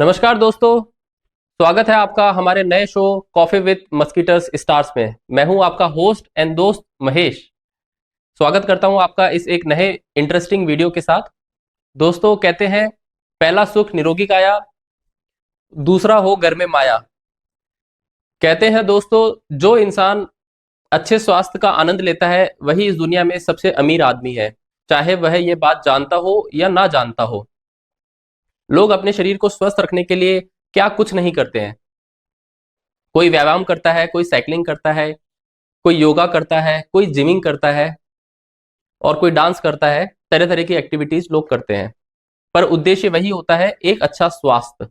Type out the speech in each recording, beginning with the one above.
नमस्कार दोस्तों। स्वागत है आपका हमारे नए शो कॉफी विद मस्कीटर्स स्टार्स में। मैं हूं आपका होस्ट एंड दोस्त महेश। स्वागत करता हूं आपका इस एक नए इंटरेस्टिंग वीडियो के साथ। दोस्तों, कहते हैं पहला सुख निरोगी काया, दूसरा हो घर में माया। कहते हैं दोस्तों, जो इंसान अच्छे स्वास्थ्य का आनंद लेता है वही इस दुनिया में सबसे अमीर आदमी है, चाहे वह ये बात जानता हो या ना जानता हो। लोग अपने शरीर को स्वस्थ रखने के लिए क्या कुछ नहीं करते हैं। कोई व्यायाम करता है, कोई साइकिलिंग करता है, कोई योगा करता है, कोई जिमिंग करता है और कोई डांस करता है। तरह तरह की एक्टिविटीज लोग करते हैं, पर उद्देश्य वही होता है, एक अच्छा स्वास्थ्य।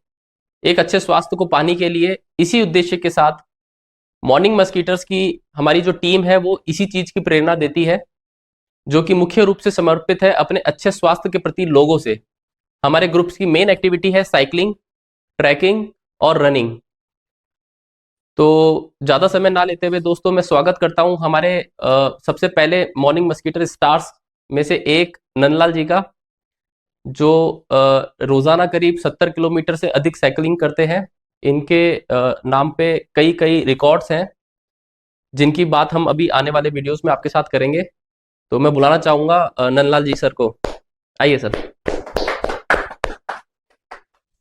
एक अच्छे स्वास्थ्य को पाने के लिए इसी उद्देश्य के साथ मॉर्निंग मस्कीटर्स की हमारी जो टीम है वो इसी चीज की प्रेरणा देती है, जो कि मुख्य रूप से समर्पित है अपने अच्छे स्वास्थ्य के प्रति लोगों से। हमारे ग्रुप्स की मेन एक्टिविटी है साइकिलिंग, ट्रैकिंग और रनिंग। तो ज्यादा समय ना लेते हुए दोस्तों, मैं स्वागत करता हूं हमारे सबसे पहले मॉर्निंग मस्कीटर स्टार्स में से एक नंदलाल जी का, जो रोजाना करीब 70 किलोमीटर से अधिक साइकिलिंग करते हैं। इनके नाम पे कई कई रिकॉर्ड्स हैं, जिनकी बात हम अभी आने वाले वीडियोस में आपके साथ करेंगे। तो मैं बुलाना चाहूंगा नंदलाल जी सर को। आइए सर।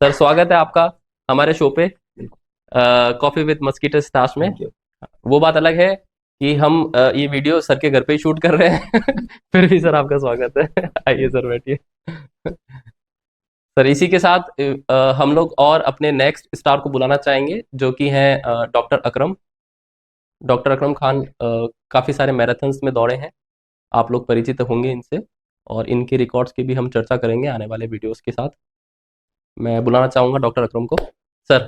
सर, स्वागत है आपका हमारे शो पे कॉफी विद मस्कीटर स्टार्स में। वो बात अलग है कि हम ये वीडियो सर के घर पे ही शूट कर रहे हैं फिर भी सर आपका स्वागत है। आइए सर, बैठिए। सर, इसी के साथ हम लोग और अपने नेक्स्ट स्टार को बुलाना चाहेंगे, जो कि हैं डॉक्टर अकरम। डॉक्टर अकरम खान काफ़ी सारे मैराथन्स में दौड़े हैं, आप लोग परिचित होंगे इनसे, और इनके रिकॉर्ड्स की भी हम चर्चा करेंगे आने वाले वीडियोस के साथ। मैं बुलाना चाहूँगा डॉक्टर अकरम को। Sir,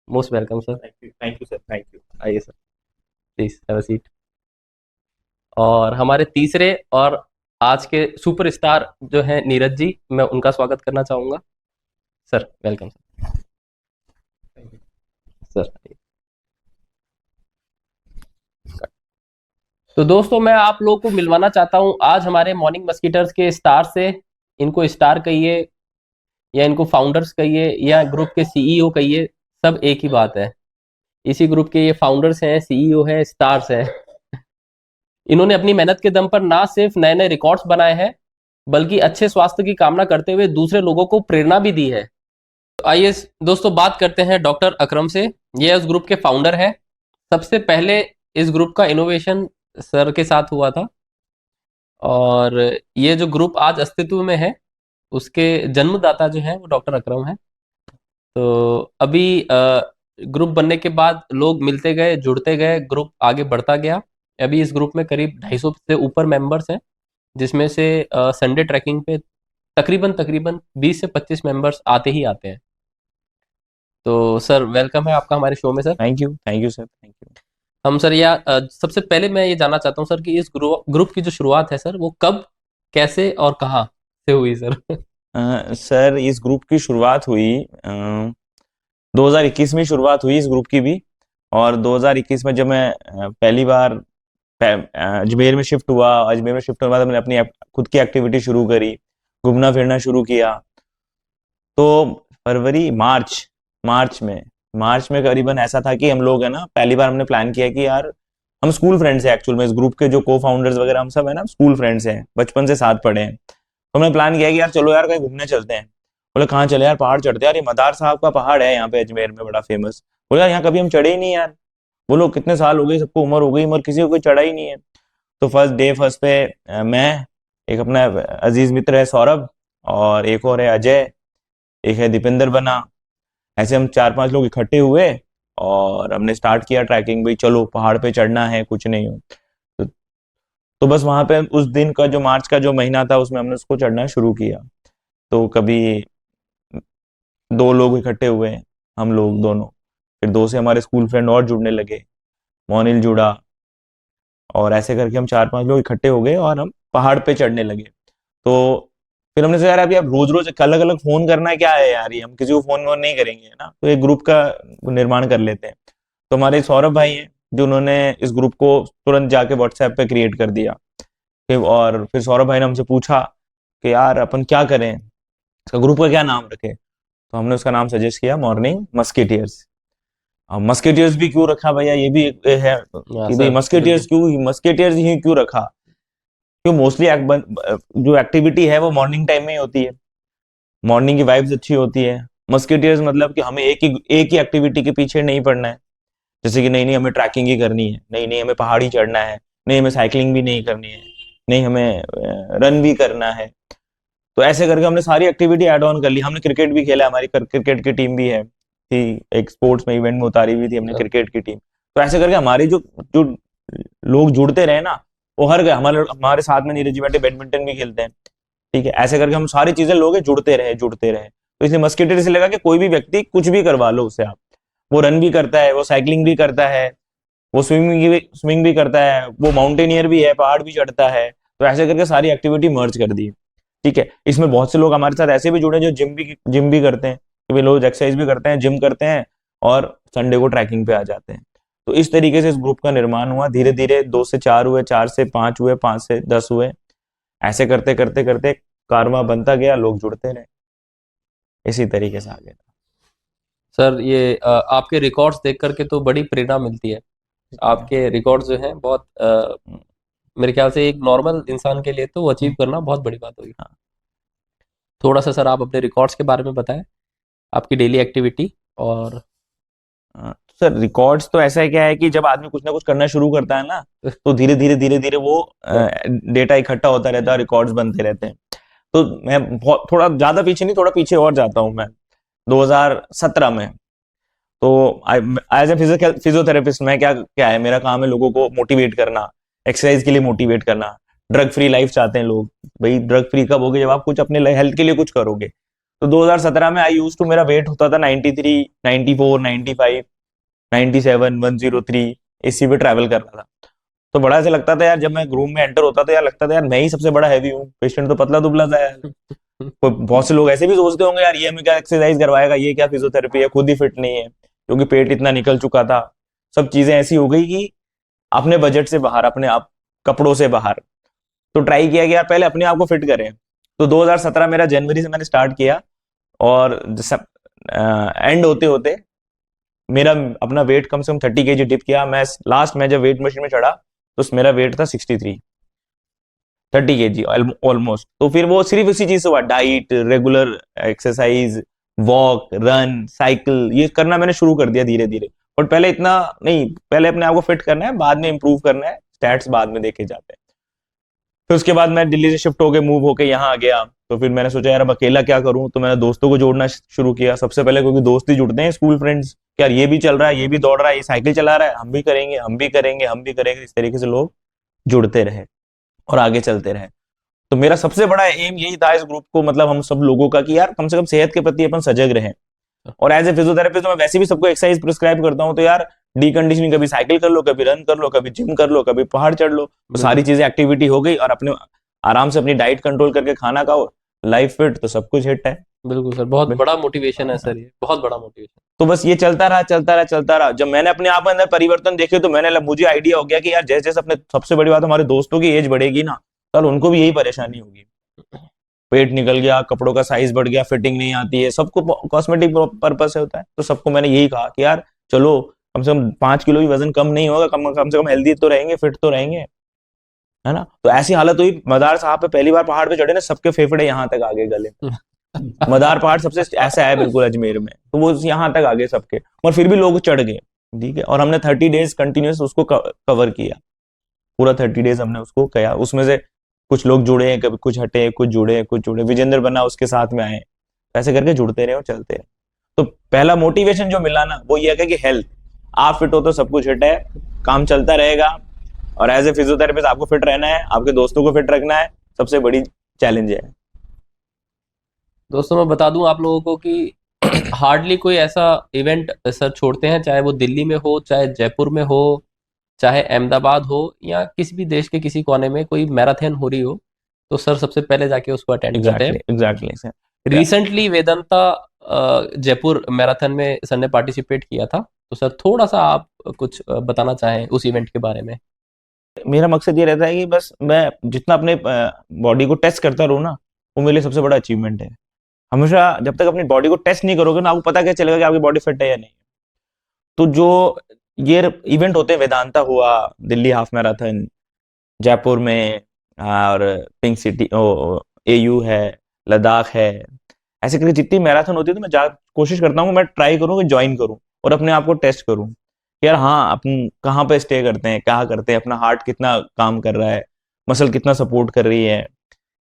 most welcome sir. Thank you sir, thank you. आइए sir, please have a seat. और हमारे तीसरे और आज के सुपरस्टार जो हैं नीरज जी, मैं उनका स्वागत करना चाहूंगा। Sir, welcome sir. सर, तो दोस्तों, मैं आप लोगों को मिलवाना चाहता हूं आज हमारे मॉर्निंग मस्कीटर्स के स्टार से। इनको स्टार कहिए या इनको फाउंडर्स कहिए या ग्रुप के सीईओ कहिए, सब एक ही बात है। इसी ग्रुप के ये फाउंडर्स हैं, सीईओ हैं, स्टार्स हैं। इन्होंने अपनी मेहनत के दम पर ना सिर्फ नए नए रिकॉर्ड्स बनाए हैं, बल्कि अच्छे स्वास्थ्य की कामना करते हुए दूसरे लोगों को प्रेरणा भी दी है। तो आइए दोस्तों, बात करते हैं डॉक्टर अकरम से। ये उस ग्रुप के फाउंडर हैं। सबसे पहले इस ग्रुप का इनोवेशन सर के साथ हुआ था, और ये जो ग्रुप आज अस्तित्व में है उसके जन्मदाता जो है वो डॉक्टर अकरम है। तो अभी ग्रुप बनने के बाद लोग मिलते गए, जुड़ते गए, ग्रुप आगे बढ़ता गया। अभी इस ग्रुप में करीब 250 से ऊपर मेंबर्स हैं, जिसमें से संडे ट्रैकिंग पे तकरीबन तकरीबन 20 से 25 मेंबर्स आते ही आते हैं। तो सर, वेलकम है आपका हमारे शो में sir. Thank you sir, thank you. हम सर सबसे पहले मैं ये जानना चाहता हूँ सर कि इस ग्रुप की जो शुरुआत है सर, वो कब, कैसे और कहाँ से हुई सर? सर, इस ग्रुप की शुरुआत हुई 2021 में शुरुआत हुई इस ग्रुप की भी। और 2021 में जब मैं पहली बार अजमेर में शिफ्ट हुआ, अजमेर में शिफ्ट होने के बाद मैंने अपनी खुद की एक्टिविटी शुरू करी, घूमना फिरना शुरू किया। तो फरवरी मार्च में करीबन ऐसा था कि हम लोग है ना, पहली बार हमने प्लान किया कि यार हम स्कूल फ्रेंड्स हैं एक्चुअल में। इस ग्रुप के जो को फाउंडर्स वगैरह हम सब है ना, स्कूल फ्रेंड्स हैं, बचपन से साथ पढ़े हैं। तो हमने प्लान किया कि यार चलो यार कहीं घूमने चलते हैं। बोले कहाँ चले यार? पहाड़ चढ़ते हैं यार, ये मदार साहब का पहाड़ है यहाँ पे अजमेर में, बड़ा फेमस। बोले यार यहाँ कभी हम चढ़े ही नहीं यार। बोलो कितने साल हो गए, सबको उम्र हो गई, मगर किसी को कोई चढ़ा ही नहीं है। तो फर्स्ट पे मैं, एक अपना अजीज मित्र है सौरभ, और एक और है अजय, एक है दीपेंद्र बना। ऐसे हम 4-5 लोग इकट्ठे हुए और हमने स्टार्ट किया ट्रैकिंग। भाई चलो पहाड़ पे चढ़ना है, कुछ नहीं हो। तो, तो बस वहां पे उस दिन का जो मार्च का जो महीना था उसमें हमने उसको चढ़ना शुरू किया। तो कभी 2 लोग इकट्ठे हुए, हम लोग दोनों, फिर 2 से हमारे स्कूल फ्रेंड और जुड़ने लगे, मोनिल जुड़ा, और ऐसे करके हम 4-5 लोग इकट्ठे हो गए और हम पहाड़ पे चढ़ने लगे। तो फिर हमने सोचा यार अभी अब रोज रोज अलग अलग फोन करना क्या है यार, ये हम किसी को फोन वोन नहीं करेंगे है ना, तो एक ग्रुप का निर्माण कर लेते हैं। तो हमारे सौरभ भाई हैं जो, उन्होंने इस ग्रुप को तुरंत जाके व्हाट्सएप पे क्रिएट कर दिया। और फिर सौरभ भाई ने हमसे पूछा कि यार अपन क्या करें, इसका ग्रुप का क्या नाम रखें। तो हमने उसका नाम सजेस्ट किया मॉर्निंग मस्केटियर्स। अब मस्केटियर्स भी क्यों रखा भैया, ये भी एक है कि भाई सर मस्केटियर्स क्यों, मस्केटियर्स ही क्यों रखा, क्यों मोस्टली जो एक्टिविटी है वो मॉर्निंग टाइम में ही होती है, मॉर्निंग की वाइब्स अच्छी होती है। मस्केटियर्स मतलब कि हमें एक ही एक्टिविटी के पीछे नहीं पड़ना है, जैसे कि नहीं नहीं हमें ट्रैकिंग ही करनी है, नहीं नहीं हमें पहाड़ी चढ़ना है, नहीं हमें साइकिलिंग भी नहीं करनी है, नहीं हमें रन भी करना है। तो ऐसे करके हमने सारी एक्टिविटी ऐड ऑन कर ली। हमने क्रिकेट भी खेला, हमारी क्रिकेट की टीम भी है थी, एक स्पोर्ट्स में इवेंट में उतारी हुई थी हमने क्रिकेट की टीम। तो ऐसे करके हमारे जो जो लोग जुड़ते रहे ना, वो हर गए। हमारे हमारे साथ में नीरज जी बैठे बैडमिंटन भी खेलते हैं, ठीक है। ऐसे करके हम सारी चीजें लोग जुड़ते रहे जुड़ते रहे। तो इसलिए मस्केटियर से लगा कि कोई भी व्यक्ति कुछ भी करवा लो उससे आप, वो रन भी करता है, वो साइकिलिंग भी करता है, वो स्विमिंग भी करता है, वो माउंटेनियर भी है, पहाड़ भी चढ़ता है। तो ऐसे करके सारी एक्टिविटी मर्ज कर दी, ठीक है। इसमें बहुत से लोग हमारे साथ ऐसे भी जुड़े जो जिम भी करते हैं, कि भाई लोग एक्सरसाइज भी करते हैं, जिम करते हैं और संडे को ट्रैकिंग पे आ जाते हैं। तो इस तरीके से इस ग्रुप का निर्माण हुआ। धीरे धीरे 2 से 4 हुए, 4 से 5 हुए, 5 से 10 हुए। ऐसे करते करते करते कारवां बनता गया, लोग जुड़ते रहे, इसी तरीके से आगे। सर ये आपके रिकॉर्ड्स देख करके तो बड़ी प्रेरणा मिलती है। आपके रिकॉर्ड्स जो हैं बहुत मेरे ख्याल से एक नॉर्मल इंसान के लिए तो वो अचीव करना बहुत बड़ी बात होगी। हाँ। थोड़ा सा सर आप अपने रिकॉर्ड्स के बारे में बताएं, आपकी डेली एक्टिविटी। और सर रिकॉर्ड्स तो ऐसा है, क्या है कि जब आदमी कुछ ना कुछ करना शुरू करता है ना, तो धीरे धीरे वो डेटा इकट्ठा होता रहता है, रिकॉर्ड्स बनते रहते हैं। तो मैं थोड़ा ज्यादा पीछे नहीं, थोड़ा पीछे और जाता हूँ मैं। 2017 में तो एज ए फिजियोथेरेपिस्ट मैं क्या क्या है, मेरा काम है लोगों को मोटिवेट करना, एक्सरसाइज के लिए मोटिवेट करना। ड्रग फ्री लाइफ चाहते हैं लोग, भाई ड्रग फ्री कब होगी, जब आप कुछ अपने हेल्थ के लिए कुछ करोगे। तो 2017 में आई यूज टू, मेरा वेट होता था 93, 94, 95, 97, 103, इसी पे ट्रैवल कर रहा था। तो बड़ा ऐसा लगता था यार, जब मैं रूम में एंटर होता था यार, लगता था यार मैं ही सबसे बड़ा हैवी हूँ, पेशेंट तो पतला दुबला था यार। बहुत से लोग ऐसे भी सोचते होंगे यार, ये हमें क्या एक्सरसाइज करवाएगा, ये क्या फिजियोथेरेपी है, खुद ही फिट नहीं है, क्योंकि पेट इतना निकल चुका था। सब चीजें ऐसी हो गई कि अपने बजट से बाहर, अपने आप कपड़ों से बाहर। तो ट्राई किया कि यार पहले अपने आप को फिट करें। तो 2017 मेरा जनवरी से मैंने स्टार्ट किया, और एंड होते होते मेरा अपना वेट कम से कम 30 kg डिप किया। मैं लास्ट में जब वेट मशीन में चढ़ा तो मेरा वेट था 63, 30 kg ऑलमोस्ट। तो फिर वो सिर्फ इसी चीज से हुआ, diet, regular exercise, walk, run, cycle, ये करना मैंने शुरू कर दिया धीरे धीरे। और पहले इतना नहीं, पहले अपने आप को फिट करना है, बाद में इंप्रूव करना है, स्टैट्स बाद में देखे जाते हैं। फिर उसके बाद मैं दिल्ली से शिफ्ट होके मूव होके यहाँ आ गया। तो फिर मैंने सोचा यार अब अकेला क्या करूं, तो मैंने दोस्तों को जोड़ना शुरू किया सबसे पहले, क्योंकि दोस्त ही जुड़ते हैं, स्कूल फ्रेंड्स। यार ये भी चल रहा है, ये भी दौड़ रहा है, ये साइकिल चला रहा है, हम भी करेंगे, हम भी करेंगे, हम भी करेंगे। इस तरीके से लोग जुड़ते रहे और आगे चलते रहे। तो मेरा सबसे बड़ा एम यही था इस ग्रुप को, मतलब हम सब लोगों का, कि यार कम से कम सेहत के प्रति अपन सजग रहें। और एज ए फिजियोथेरेपिस्ट तो मैं वैसे भी सबको एक्सरसाइज प्रिस्क्राइब करता हूँ। तो यार डीकंडीशनिंग, कभी साइकिल कर लो, कभी रन कर लो, कभी जिम कर लो, कभी पहाड़ चढ़ लो। तो सारी चीजें एक्टिविटी हो गई, और अपने आराम से अपनी डाइट कंट्रोल करके खाना खाओ, लाइफ फिट, तो सब कुछ हिट है। बिल्कुल सर, बहुत बड़ा मोटिवेशन है सर, ये बहुत बड़ा मोटिवेशन। तो बस ये चलता रहा चलता रहा चलता रहा। जब मैंने अपने आप अंदर परिवर्तन देखे, तो मुझे आइडिया हो गया कि यार जैसे जैसे अपने, सबसे बड़ी बात हमारे दोस्तों की एज बढ़ेगी ना, कल उनको भी यही परेशानी होगी। पेट निकल गया, कपड़ों का साइज बढ़ गया, फिटिंग नहीं आती है, सबको कॉस्मेटिक पर्पस से होता है। तो सबको मैंने यही कहा कि यार चलो, कम से कम 5 किलो भी वजन कम नहीं होगा, कम से कम हेल्दी तो रहेंगे, फिट तो रहेंगे, है ना। तो ऐसी हालत हुई, मदार साहब पे पहली बार पहाड़ पे चढ़े ना, सबके फेफड़े यहाँ तक आगे गले। मदार पहाड़ सबसे ऐसा है बिल्कुल अजमेर में, तो वो यहाँ तक आगे सबके, और फिर भी लोग चढ़ गए, ठीक है। और हमने 30 डेज कंटिन्यूस उसको कवर किया, पूरा 30 डेज हमने उसको किया। उसमें से कुछ लोग जुड़े हैं, कभी कुछ हटे, कुछ जुड़े, विजेंद्र बना उसके साथ में आए, ऐसे करके जुड़ते रहे और चलते रहे। तो पहला मोटिवेशन जो मिला ना, वो ये है कि हेल्थ, आप फिट हो तो सब कुछ हिट है, काम चलता रहेगा। और एज ए फिजियोथेरेपिस्ट आपको फिट रहना है, आपके दोस्तों को फिट रखना है, सबसे बड़ी चैलेंज है। दोस्तों मैं बता दूं आप लोगों को कि हार्डली कोई ऐसा इवेंट सर छोड़ते हैं, चाहे वो दिल्ली में हो, चाहे जयपुर में हो, चाहे अहमदाबाद हो, या किसी भी देश के किसी कोने में कोई मैराथन हो रही हो, तो सर सबसे पहले जाके उसको अटेंड करते हैं। Exactly sir. Recently Vedanta Jaipur marathon में सर ने पार्टिसिपेट किया था, तो सर थोड़ा सा आप कुछ बताना चाहें उस इवेंट के बारे में। मेरा मकसद ये रहता है कि बस मैं जितना अपने बॉडी को टेस्ट करता रहूं ना, वो मेरे लिए सबसे बड़ा अचीवमेंट है। हमेशा जब तक अपनी बॉडी को टेस्ट नहीं करोगे ना, आपको पता क्या चलेगा कि आपकी बॉडी फिट है या नहीं। तो जो ये इवेंट होते हैं, वेदांता हुआ, दिल्ली हाफ मैराथन, जयपुर में, और पिंक सिटी एयू है, लद्दाख है, ऐसे करके जितनी मैराथन होती है तो मैं कोशिश करता हूँ, मैं ट्राई करूँ कि ज्वाइन करूँ और अपने आप को टेस्ट करूँ कि यार हाँ, अपन कहाँ पे स्टे करते हैं, क्या करते हैं, अपना हार्ट कितना काम कर रहा है, मसल कितना सपोर्ट कर रही है,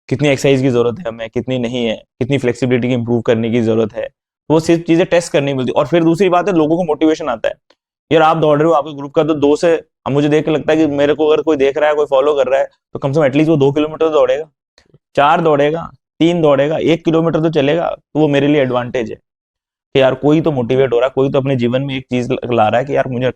कितनी एक्सरसाइज की जरूरत है हमें, कितनी नहीं है, कितनी फ्लेक्सिबिलिटी की इंप्रूव करने की जरूरत है। तो वो सिर्फ चीजें टेस्ट करनी मिलती। और फिर दूसरी बात है, लोगों को मोटिवेशन आता है, यार आप दौड़ रहे हो, आपके ग्रुप का तो 2 से, अब मुझे देख के लगता है कि मेरे को अगर कोई देख रहा है, कोई फॉलो कर रहा है, तो कम से कम एटलीस्ट वो 2 किलोमीटर तो दौड़ेगा, 4 दौड़ेगा, 3 दौड़ेगा, 1 किलोमीटर तो चलेगा, तो वो मेरे लिए एडवांटेज है कि यार कोई तो मोटिवेट हो रहा है, कोई तो अपने जीवन में एक चीज ला रहा है कि यार मुझे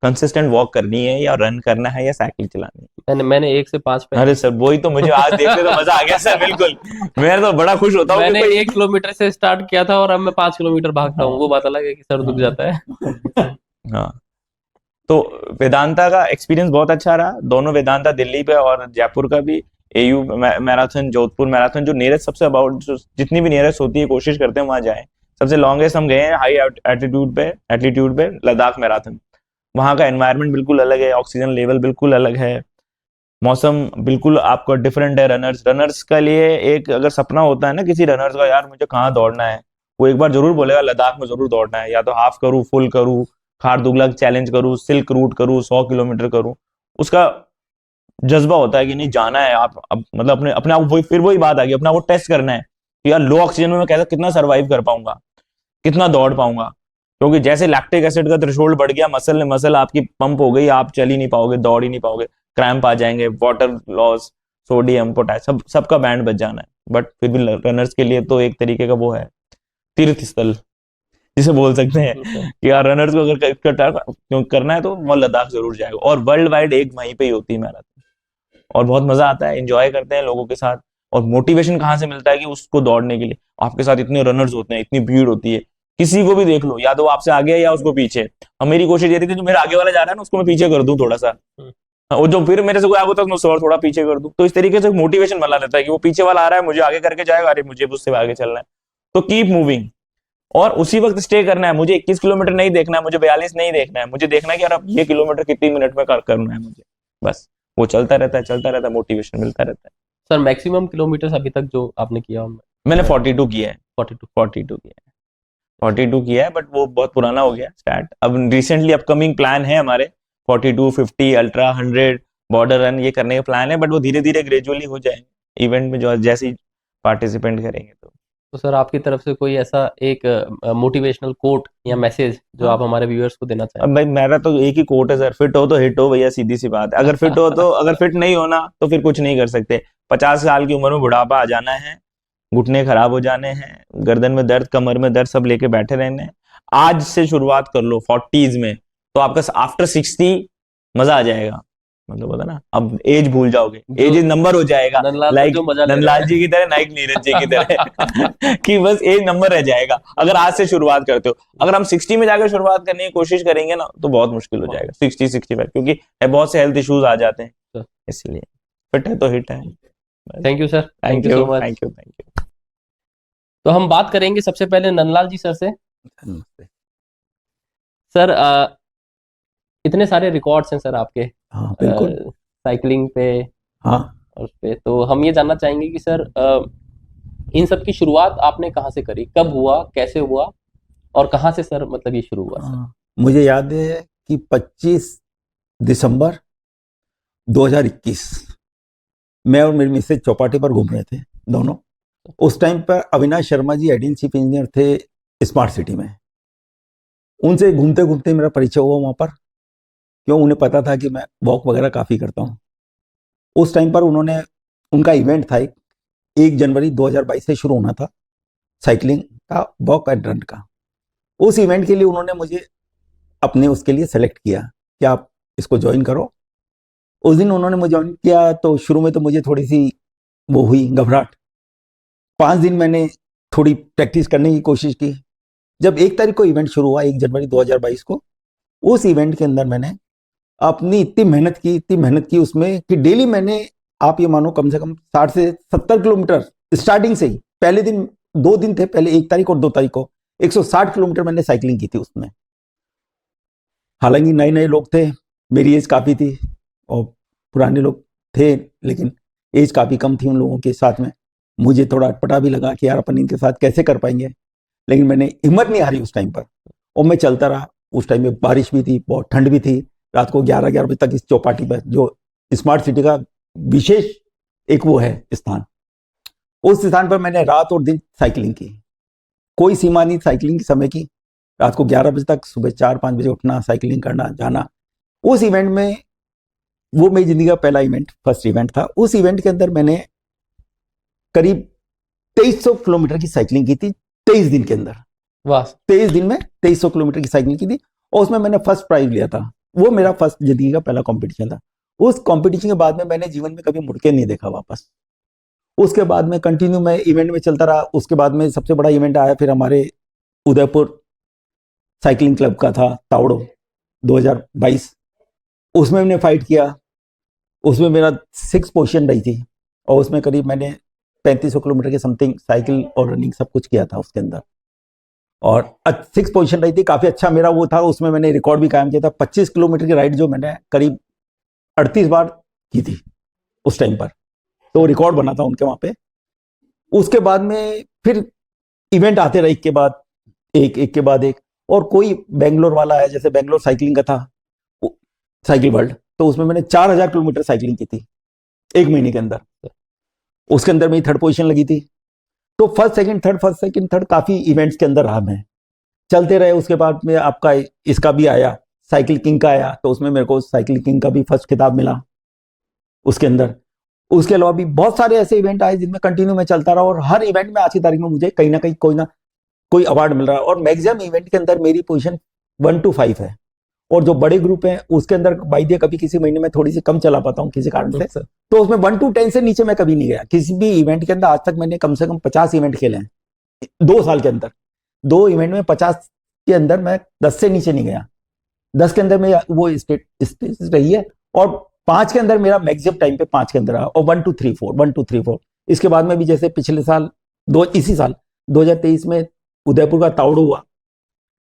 कंसिस्टेंट वॉक करनी है, या रन करना है, या साइकिल चलानी है। मैंने 1 से 5 पे। अरे सर, वही तो मुझे आज देखते तो मजा आ गया सर, बिल्कुल। मैं तो बड़ा खुश होता हूँ कि मैंने कोई 1 किलोमीटर से स्टार्ट किया था और अब मैं 5 किलोमीटर भागता हूँ, वो बात अलग है कि सर दुख जाता है। हाँ, तो वेदांता का एक्सपीरियंस बहुत अच्छा रहा। दोनों वेदांता दिल्ली पे और जयपुर का भी, एयू मैराथन, जोधपुर मैराथन, जो नियरेस्ट सबसे अबाउट जितनी भी नियरेस्ट होती है कोशिश करते हैं वहां जाएं। सबसे लॉन्गेस्ट हम गए हैं हाई एल्टीट्यूड पे लद्दाख मैराथन। वहां का एनवायरनमेंट बिल्कुल अलग है, ऑक्सीजन लेवल बिल्कुल अलग है, मौसम बिल्कुल आपका डिफरेंट है। रनर्स का लिए एक अगर सपना होता है ना किसी रनर्स का, यार मुझे कहाँ दौड़ना है, वो एक बार जरूर बोलेगा लद्दाख में जरूर दौड़ना है, या तो हाफ करूँ, फुल करूँ, खारदुगला चैलेंज करूँ, सिल्क रूट करूँ, 100 किलोमीटर करूँ। उसका जज्बा होता है कि नहीं जाना है। आप अब मतलब अपने अपने आप फिर वही बात आ गई, अपना वो टेस्ट करना है कि यार लो ऑक्सीजन में मैं कैसा कितना सर्वाइव कर पाऊंगा, कितना दौड़ पाऊंगा। क्योंकि जैसे लैक्टिक एसिड का थ्रेशोल्ड बढ़ गया, मसल आपकी पंप हो गई, आप चल ही नहीं पाओगे, दौड़ ही नहीं पाओगे, क्रैम्प आ जाएंगे, वाटर लॉस, सोडियम, पोटेशियम, सबका बैंड बच जाना है। बट फिर भी रनर्स के लिए तो एक तरीके का वो है तीर्थ स्थल जिसे बोल सकते हैं कि यार रनर्स को अगर करना है तो वो लद्दाख जरूर जाएगा। और वर्ल्ड वाइड एक वहीं पे ही होती है मैराथन, और बहुत मजा आता है, एंजॉय करते हैं लोगों के साथ। और मोटिवेशन कहाँ से मिलता है कि उसको दौड़ने के लिए आपके साथ इतने रनर्स होते हैं, इतनी भीड़ होती है, किसी को भी देख लो, या तो वो आपसे आगे है या उसको पीछे। अब मेरी कोशिश ये थी कि जो मेरा आगे वाला जा रहा है ना उसको मैं पीछे कर दूं थोड़ा सा, और जो फिर मेरे से कोई आगे होता है मैं उसको और थोड़ा पीछे कर दूं। तो इस तरीके से मोटिवेशन बना लेता है कि वो पीछे वाला आ रहा है, मुझे आगे करके जाएगा, अरे मुझे उससे आगे चलना है, तो कीप मूविंग। और उसी वक्त स्टे करना है। मुझे 21 किलोमीटर नहीं देखना है, मुझे 42 नहीं देखना है, मुझे देखना है कि यार अब ये किलोमीटर कितनी मिनट में करना है मुझे, बस वो चलता रहता है, मोटिवेशन मिलता रहता है। सर मैक्सिमम किलोमीटर अभी तक जो आपने किया? मैंने 42 किया है। 42 42 किया है, बट वो बहुत पुराना हो गया स्टार्ट। अब रिसेंटली अपकमिंग प्लान है हमारे 42, 50, अल्ट्रा, 100 बॉर्डर रन ये करने का प्लान है, बट वो धीरे धीरे ग्रेजुअली हो जाएंगे इवेंट में जो जैसे ही पार्टिसिपेंट करेंगे। तो सर आपकी तरफ से कोई ऐसा एक मोटिवेशनल कोट या मैसेज जो आप हमारे व्यूअर्स को देना चाहें? अब भाई मेरा तो एक ही कोट है सर, फिट हो तो हिट हो भैया, सीधी सी बात है। अगर फिट हो तो, अगर फिट नहीं होना तो फिर कुछ नहीं कर सकते। 50 साल की उम्र में बुढ़ापा आ जाना है, घुटने खराब हो जाने हैं, गर्दन में दर्द, कमर में दर्द, सब लेके बैठे रहने हैं। आज से शुरुआत कर लो 40s में, तो आपका आफ्टर 60 मजा आ जाएगा। मतलब होता ना, अब एज भूल जाओगे, एज नंबर हो जाएगा, लाइक नंदलाल जी की तरह, नाइक नीरज जी की तरह कि बस एज नंबर रह जाएगा अगर आज से शुरुआत करते हो। अगर हम 60 में जाकर शुरुआत करने की कोशिश करेंगे ना तो बहुत मुश्किल हो जाएगा 60-65, क्योंकि बहुत से हेल्थ इश्यूज आ जाते हैं। इसलिए फिट है तो हिट है। Thank you sir, thank you, thank you, thank you. तो हम बात करेंगे सबसे पहले नंदलाल जी सर से। सर इतने सारे रिकॉर्ड्स हैं सर आपके। हाँ बिल्कुल। साइकिलिंग पे, हाँ, और उस पे तो हम ये जानना चाहेंगे कि सर इन सब की शुरुआत आपने कहाँ से करी, कब हुआ, कैसे हुआ, और कहाँ से सर मतलब ये शुरू हुआ सर? मुझे याद है कि 25 दिसंबर 2021 मैं और मेरी मिसेज चौपाटी पर घूम रहे थे दोनों। उस टाइम पर Avinash Sharma ji Adin chief engineer थे स्मार्ट सिटी में। उनसे घूमते घूमते मेरा परिचय हुआ वहाँ पर, क्यों उन्हें पता था कि मैं वॉक वगैरह काफ़ी करता हूँ। उस टाइम पर उनका इवेंट था 1 जनवरी 2022 से शुरू होना था साइकिलिंग का, वॉक एंड रन का। उस इवेंट के लिए उन्होंने मुझे अपने उसके लिए सेलेक्ट किया कि आप इसको ज्वाइन करो। उस दिन उन्होंने मुझे ज्वाइन किया तो शुरू में तो मुझे थोड़ी सी वो हुई घबराहट। 5 दिन मैंने थोड़ी प्रैक्टिस करने की कोशिश की। जब 1 तारीख को इवेंट शुरू हुआ 1 जनवरी 2022 को, उस इवेंट के अंदर मैंने अपनी इतनी मेहनत की उसमें कि डेली मैंने, आप ये मानो, कम से कम 60 से 70 किलोमीटर स्टार्टिंग से ही। पहले दिन 2 दिन थे पहले, 1 तारीख और 2 तारीख को 160 किलोमीटर मैंने साइकिलिंग की थी उसमें। हालांकि नए नए लोग थे, मेरी एज काफ़ी थी और पुराने लोग थे, लेकिन एज काफ़ी कम थी उन लोगों के साथ में। मुझे थोड़ा अटपटा भी लगा कि यार अपन इनके साथ कैसे कर पाएंगे, लेकिन मैंने हिम्मत नहीं हारी उस टाइम पर और मैं चलता रहा। उस टाइम में बारिश भी थी, बहुत ठंड भी थी। रात को 11 बजे तक इस चौपाटी पर, जो स्मार्ट सिटी का विशेष एक वो है स्थान, उस स्थान पर मैंने रात और दिन साइकिलिंग की। कोई सीमा नहीं साइकिलिंग के समय की। रात को 11 बजे तक, सुबह 4-5 बजे उठना, साइकिलिंग करना, जाना। उस इवेंट में, वो मेरी जिंदगी का पहला इवेंट, फर्स्ट इवेंट था। उस इवेंट के अंदर मैंने करीब 2300 किलोमीटर की साइकिलिंग की थी 23 दिन के अंदर। वाह। 23 दिन में 2300 किलोमीटर की साइकिलिंग की थी और उसमें मैंने फर्स्ट प्राइज लिया था। वो मेरा फर्स्ट जिंदगी का पहला कंपटीशन था। उस कंपटीशन के बाद में मैंने जीवन में कभी मुड़ के नहीं देखा वापस। उसके बाद में कंटिन्यू मैं इवेंट में चलता रहा। उसके बाद में सबसे बड़ा इवेंट आया फिर हमारे उदयपुर साइकिलिंग क्लब का था, तावड़ो, 2022। उसमें मैंने फाइट किया। उसमें मेरा 6 पोजीशन रही थी और उसमें करीब मैंने 3500 किलोमीटर के समथिंग साइकिल और रनिंग सब कुछ किया था उसके अंदर। और 6 पोजीशन रही थी, काफी अच्छा मेरा वो था। उसमें मैंने रिकॉर्ड भी कायम किया था। 25 किलोमीटर की राइड जो मैंने करीब 38 बार की थी उस टाइम पर, तो रिकॉर्ड बना था उनके वहां पे। उसके बाद में फिर इवेंट आते रहे, एक के बाद एक। और कोई बेंगलोर वाला है, जैसे बेंगलोर साइकिलिंग का था, साइकिल वर्ल्ड, तो उसमें मैंने 4000 किलोमीटर साइकिलिंग की थी 1 महीने के अंदर। उसके अंदर मेरी 3rd पोजीशन लगी थी। तो फर्स्ट सेकंड थर्ड काफी इवेंट्स के अंदर रहा मैं, चलते रहे। उसके बाद में आपका इसका भी आया, साइकिल किंग का आया, तो उसमें मेरे को साइकिल किंग का भी फर्स्ट खिताब मिला उसके अंदर। उसके अलावा भी बहुत सारे ऐसे इवेंट आए जिनमें कंटिन्यू मैं चलता रहा और हर इवेंट में आज की तारीख में मुझे कहीं ना कहीं कोई अवार्ड मिल रहा है। और मैक्सिमम इवेंट के अंदर मेरी पोजीशन 1 to 5 है। और जो बड़े ग्रुप हैं उसके अंदर बाई दिया कभी किसी महीने में थोड़ी सी कम चला पाता हूँ किसी कारण से, तो उसमें 1 to 10 से नीचे मैं कभी नहीं गया किसी भी इवेंट के अंदर। आज तक मैंने कम से कम 50 इवेंट खेले हैं 2 साल के अंदर। 2 इवेंट में 50 के अंदर मैं 10 से नीचे नहीं गया। 10 के अंदर मेरा वो स्टेट रही है और 5 के अंदर मेरा मैक्सिमम टाइम पे 5 के अंदर रहा। और 1 to 3 4। इसके बाद में भी जैसे पिछले साल इसी साल 2023 में उदयपुर का तावड़ो हुआ।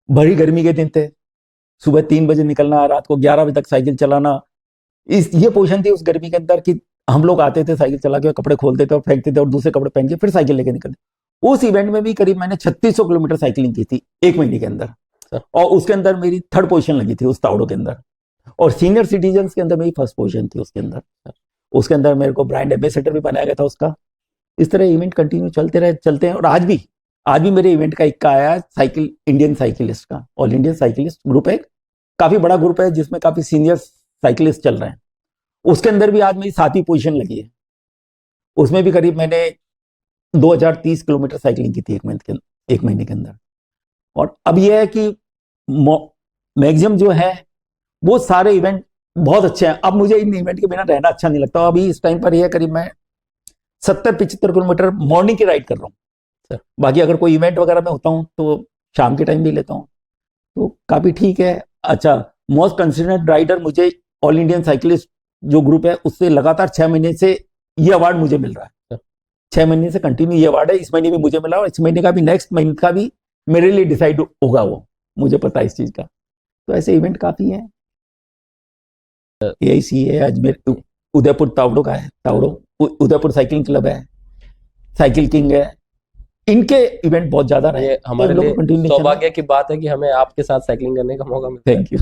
भरी गर्मी के दिन थे, सुबह 3 बजे निकलना, रात को 11 बजे तक साइकिल चलाना। ये पोजीशन थी उस गर्मी के अंदर कि हम लोग आते थे साइकिल चला के, कपड़े खोलते थे और फेंकते थे और दूसरे कपड़े पहन के फिर साइकिल लेके निकलते। उस इवेंट में भी करीब मैंने 3600 किलोमीटर साइकिलिंग की थी 1 महीने के अंदर। और उसके अंदर मेरी 3rd पोजीशन लगी थी उस तावड़ो के अंदर। और सीनियर सिटीजन के अंदर मेरी 1st पोजीशन थी उसके अंदर। उसके अंदर मेरे को ब्रांड एम्बेसडर भी बनाया गया था उसका। इस तरह इवेंट कंटिन्यू चलते हैं। और आज भी मेरे इवेंट का इक्का आया साइकिल इंडियन साइकिलिस्ट का। ऑल इंडियन साइकिलिस्ट ग्रुप है, काफी बड़ा ग्रुप है जिसमें काफी सीनियर साइकिलिस्ट चल रहे हैं। उसके अंदर भी आज मेरी 7वीं पोजीशन लगी है। उसमें भी करीब मैंने 2030 किलोमीटर साइकिलिंग की थी 1 महीने के अंदर। और अब यह है कि मैक्सिमम जो है वो सारे इवेंट बहुत अच्छे हैं। अब मुझे इन इवेंट के बिना रहना अच्छा नहीं लगता। अभी इस टाइम पर यह करीब मैं 70-75 किलोमीटर मॉर्निंग की राइड कर रहा हूँ। बाकी अगर कोई इवेंट वगैरह में होता हूँ तो शाम के टाइम भी लेता हूँ, तो काफी ठीक है। अच्छा, मोस्ट कंसिडर्ड राइडर मुझे ऑल इंडियन साइकिलिस्ट जो ग्रुप है उससे लगातार 6 महीने से ये अवार्ड मुझे मिल रहा है। 6 महीने से कंटिन्यू ये अवार्ड है। इस महीने भी मुझे मिला और इस महीने का भी, नेक्स्ट महीने का भी मेरे लिए डिसाइड होगा, वो मुझे पता है इस चीज का। तो ऐसे इवेंट काफी हैं। AIC है अजमेर, उदयपुर तावड़ो का है, तावड़ो उदयपुर साइकिलिंग क्लब है, साइकिल किंग है। इनके इवेंट बहुत ज्यादा रहे। ये हमारे लिए सौभाग्य की बात है कि हमें आपके साथ साइकिलिंग करने का मौका मिला। Thank you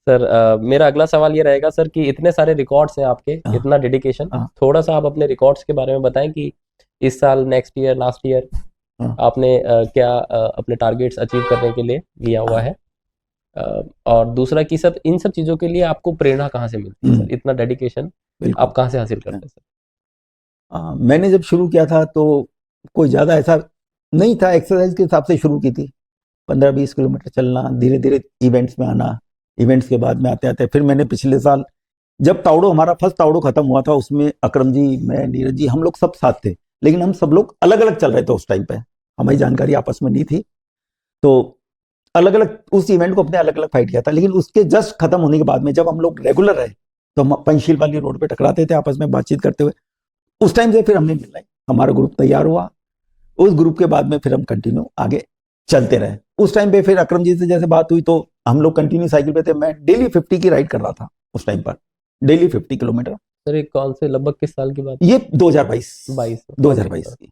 sir. मेरा अगला सवाल ये रहेगा सर कि इतने सारे रिकॉर्ड्स हैं आपके, इतना डेडिकेशन, थोड़ा सा आप अपने रिकॉर्ड्स के बारे में बताएं कि इस साल, नेक्स्ट ईयर, लास्ट ईयर आपने क्या अपने टारगेट्स अचीव करने के लिए लिया हुआ है। और दूसरा कि सब इन सब चीजों के लिए आपको प्रेरणा कहाँ से मिलती है सर? इतना डेडिकेशन आप कहाँ से हासिल करते हैं सर? मैंने जब शुरू किया था तो कोई ज्यादा ऐसा नहीं था, एक्सरसाइज के हिसाब से शुरू की थी। 15-20 किलोमीटर चलना, धीरे धीरे इवेंट्स में आना, इवेंट्स के बाद में आते आते फिर मैंने पिछले साल जब तावड़ो, हमारा फर्स्ट तावड़ो खत्म हुआ था, उसमें अकरम जी, मैं, नीरज जी, हम लोग सब साथ थे। लेकिन हम सब लोग अलग अलग चल रहे थे उस टाइम पे, हमारी जानकारी आपस में नहीं थी। तो अलग अलग उस इवेंट को अपने अलग अलग फाइट किया था। लेकिन उसके जस्ट खत्म होने के बाद में जब हम लोग रेगुलर रहे तो हम पंचशील वाली रोड पे टकराते थे आपस में बातचीत करते हुए। उस टाइम से फिर हमने मिलना, हमारा ग्रुप तैयार हुआ। उस ग्रुप के बाद में फिर हम कंटिन्यू आगे चलते रहे। उस टाइम पे फिर अकरम जी से जैसे बात हुई तो हम लोग कंटिन्यू साइकिल पे थे। मैं डेली 50 की राइड कर रहा था उस टाइम पर, डेली 50 किलोमीटर। सर ये कौन से लगभग किस साल की बात? ये 2022 22। 2022 की।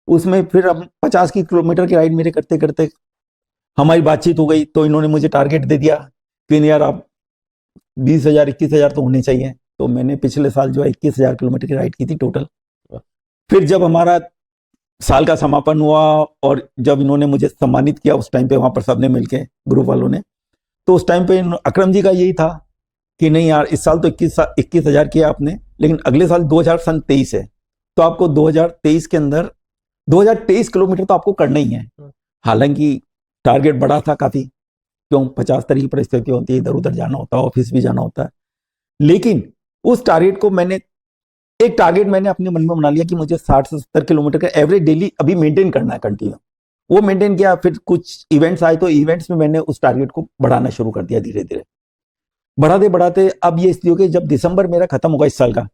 उसमें फिर हम 50 की किलोमीटर की राइड मेरे करते करते हमारी बातचीत हो गई, तो इन्होंने मुझे टारगेट दे दिया कि यार आप 20,000 21,000 तो होने चाहिए। तो मैंने पिछले साल जो है 21,000 किलोमीटर की राइड की थी टोटल। फिर जब हमारा साल का समापन हुआ और जब इन्होंने मुझे सम्मानित किया उस टाइम पे, वहां पर सबने मिलके ग्रुप वालों ने, तो उस टाइम पे अकरम जी का यही था कि नहीं यार इस साल तो 21,000 किया आपने, लेकिन अगले साल 2023 है तो आपको 2023 के अंदर 2023 किलोमीटर तो आपको करना ही है। हालांकि टारगेट बड़ा था काफी, क्यों 50 तरह की परिस्थिति होती है, इधर उधर जाना होता है, ऑफिस भी जाना होता है, लेकिन उस टारगेट को एक टारगेट मैंने अपने मन में बना लिया कि मुझे 60 से 70 किलोमीटर का एवरेज डेली अभी मेंटेन करना है कंटिन्यू। वो मेंटेन किया। फिर कुछ इवेंट्स आए तो इवेंट्स में मैंने उस टारगेट को बढ़ाना शुरू कर दिया धीरे धीरे। बढ़ाते बढ़ाते अब ये स्थिति हो गई, जब दिसंबर मेरा खत्म होगा इस साल का,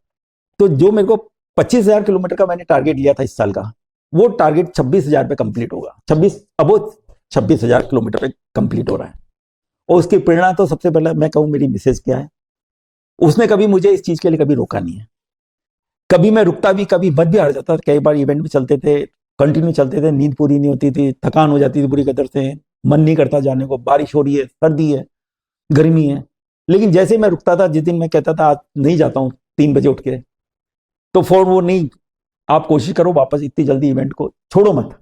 तो जो मेरे को 25,000 किलोमीटर का मैंने टारगेट लिया था इस साल का, वो टारगेट 26,000 पे कंप्लीट होगा। 26,000 किलोमीटर पे कंप्लीट हो रहा है। और उसकी प्रेरणा तो सबसे पहले मैं कहूँ मेरी मिसेज क्या है, उसने कभी मुझे इस चीज के लिए कभी रोका नहीं है। कभी मैं रुकता भी, कभी मत भी हार जाता था। कई बार इवेंट भी चलते थे, कंटिन्यू चलते थे, नींद पूरी नहीं होती थी, थकान हो जाती थी बुरी कदर से, मन नहीं करता जाने को, बारिश हो रही है, सर्दी है, गर्मी है, लेकिन जैसे ही मैं रुकता था, जिस दिन मैं कहता था आज नहीं जाता हूँ 3 बजे उठ के, तो फौर वो नहीं, आप कोशिश करो वापस, इतनी जल्दी इवेंट को छोड़ो मत।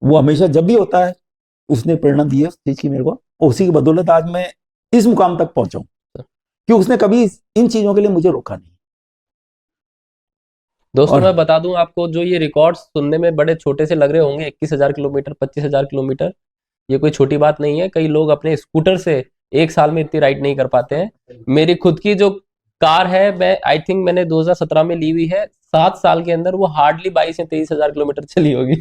वो हमेशा जब भी होता है उसने प्रेरणा दी है उस चीज की मेरे को, उसी की बदौलत आज मैं इस मुकाम तक पहुंचा हूं कि उसने कभी इन चीजों के लिए मुझे रोका नहीं। दोस्तों और मैं बता दूं आपको, जो ये रिकॉर्ड्स सुनने में बड़े छोटे से लग रहे होंगे, 21,000 किलोमीटर, 25,000 किलोमीटर, ये कोई छोटी बात नहीं है। कई लोग अपने स्कूटर से एक साल में इतनी राइड नहीं कर पाते हैं। मेरी खुद की जो कार है, मैं आई थिंक मैंने 2017 में ली हुई है, 7 साल के अंदर वो हार्डली 22 या 23,000 किलोमीटर चली होगी।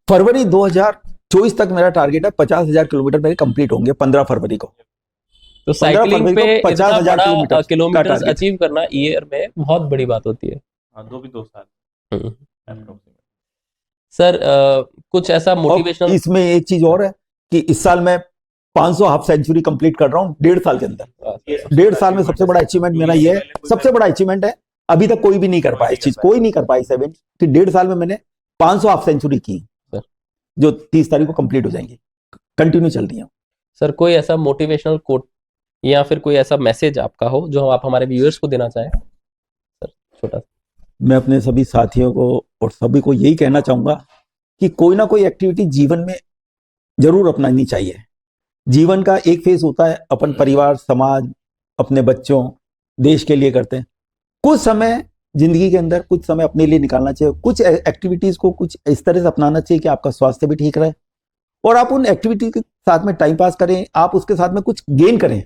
फरवरी 2024 तक मेरा टारगेट है 50,000 किलोमीटर मेरे कंप्लीट होंगे 15 फरवरी को। तो साइकिलिंग पे 50,000 इतना किलोमीटर target। अचीव करना ईयर में बहुत बड़ी बात होती है। हाँ, 2 साल approximately। सर कुछ ऐसा और मोटिवेशनल, इसमें एक चीज और है कि इस साल मैं 500 हाफ सेंचुरी कंप्लीट कर रहा हूँ 1.5 साल के अंदर। 1.5 साल में सबसे बड़ा अचीवमेंट मेरा ये है, सबसे बड़ा अचीवमेंट है। अभी तक कोई भी नहीं कर पाया इस चीज, कोई नहीं कर पाया इस इवेंट कि 1.5 साल में मैंने 500 हाफ सेंचुरी की, जो 30 तारीख को कंप्लीट हो जाएंगी, कंटिन्यू चल रही है। सर कोई ऐसा मोटिवेशनल कोट या फिर कोई ऐसा मैसेज आपका हो जो आप हमारे व्यूअर्स को देना चाहें सर, छोटा सा। मैं अपने सभी साथियों को और सभी को यही कहना चाहूंगा कि कोई ना कोई एक्टिविटी जीवन में जरूर अपनानी चाहिए। जीवन का एक फेज होता है अपन परिवार, समाज, अपने बच्चों, देश के लिए करते हैं। कुछ समय जिंदगी के अंदर कुछ समय अपने लिए निकालना चाहिए। कुछ एक्टिविटीज को कुछ इस तरह से अपनाना चाहिए कि आपका स्वास्थ्य भी ठीक रहे और आप उन एक्टिविटी के साथ में टाइम पास करें, आप उसके साथ में कुछ गेन करें।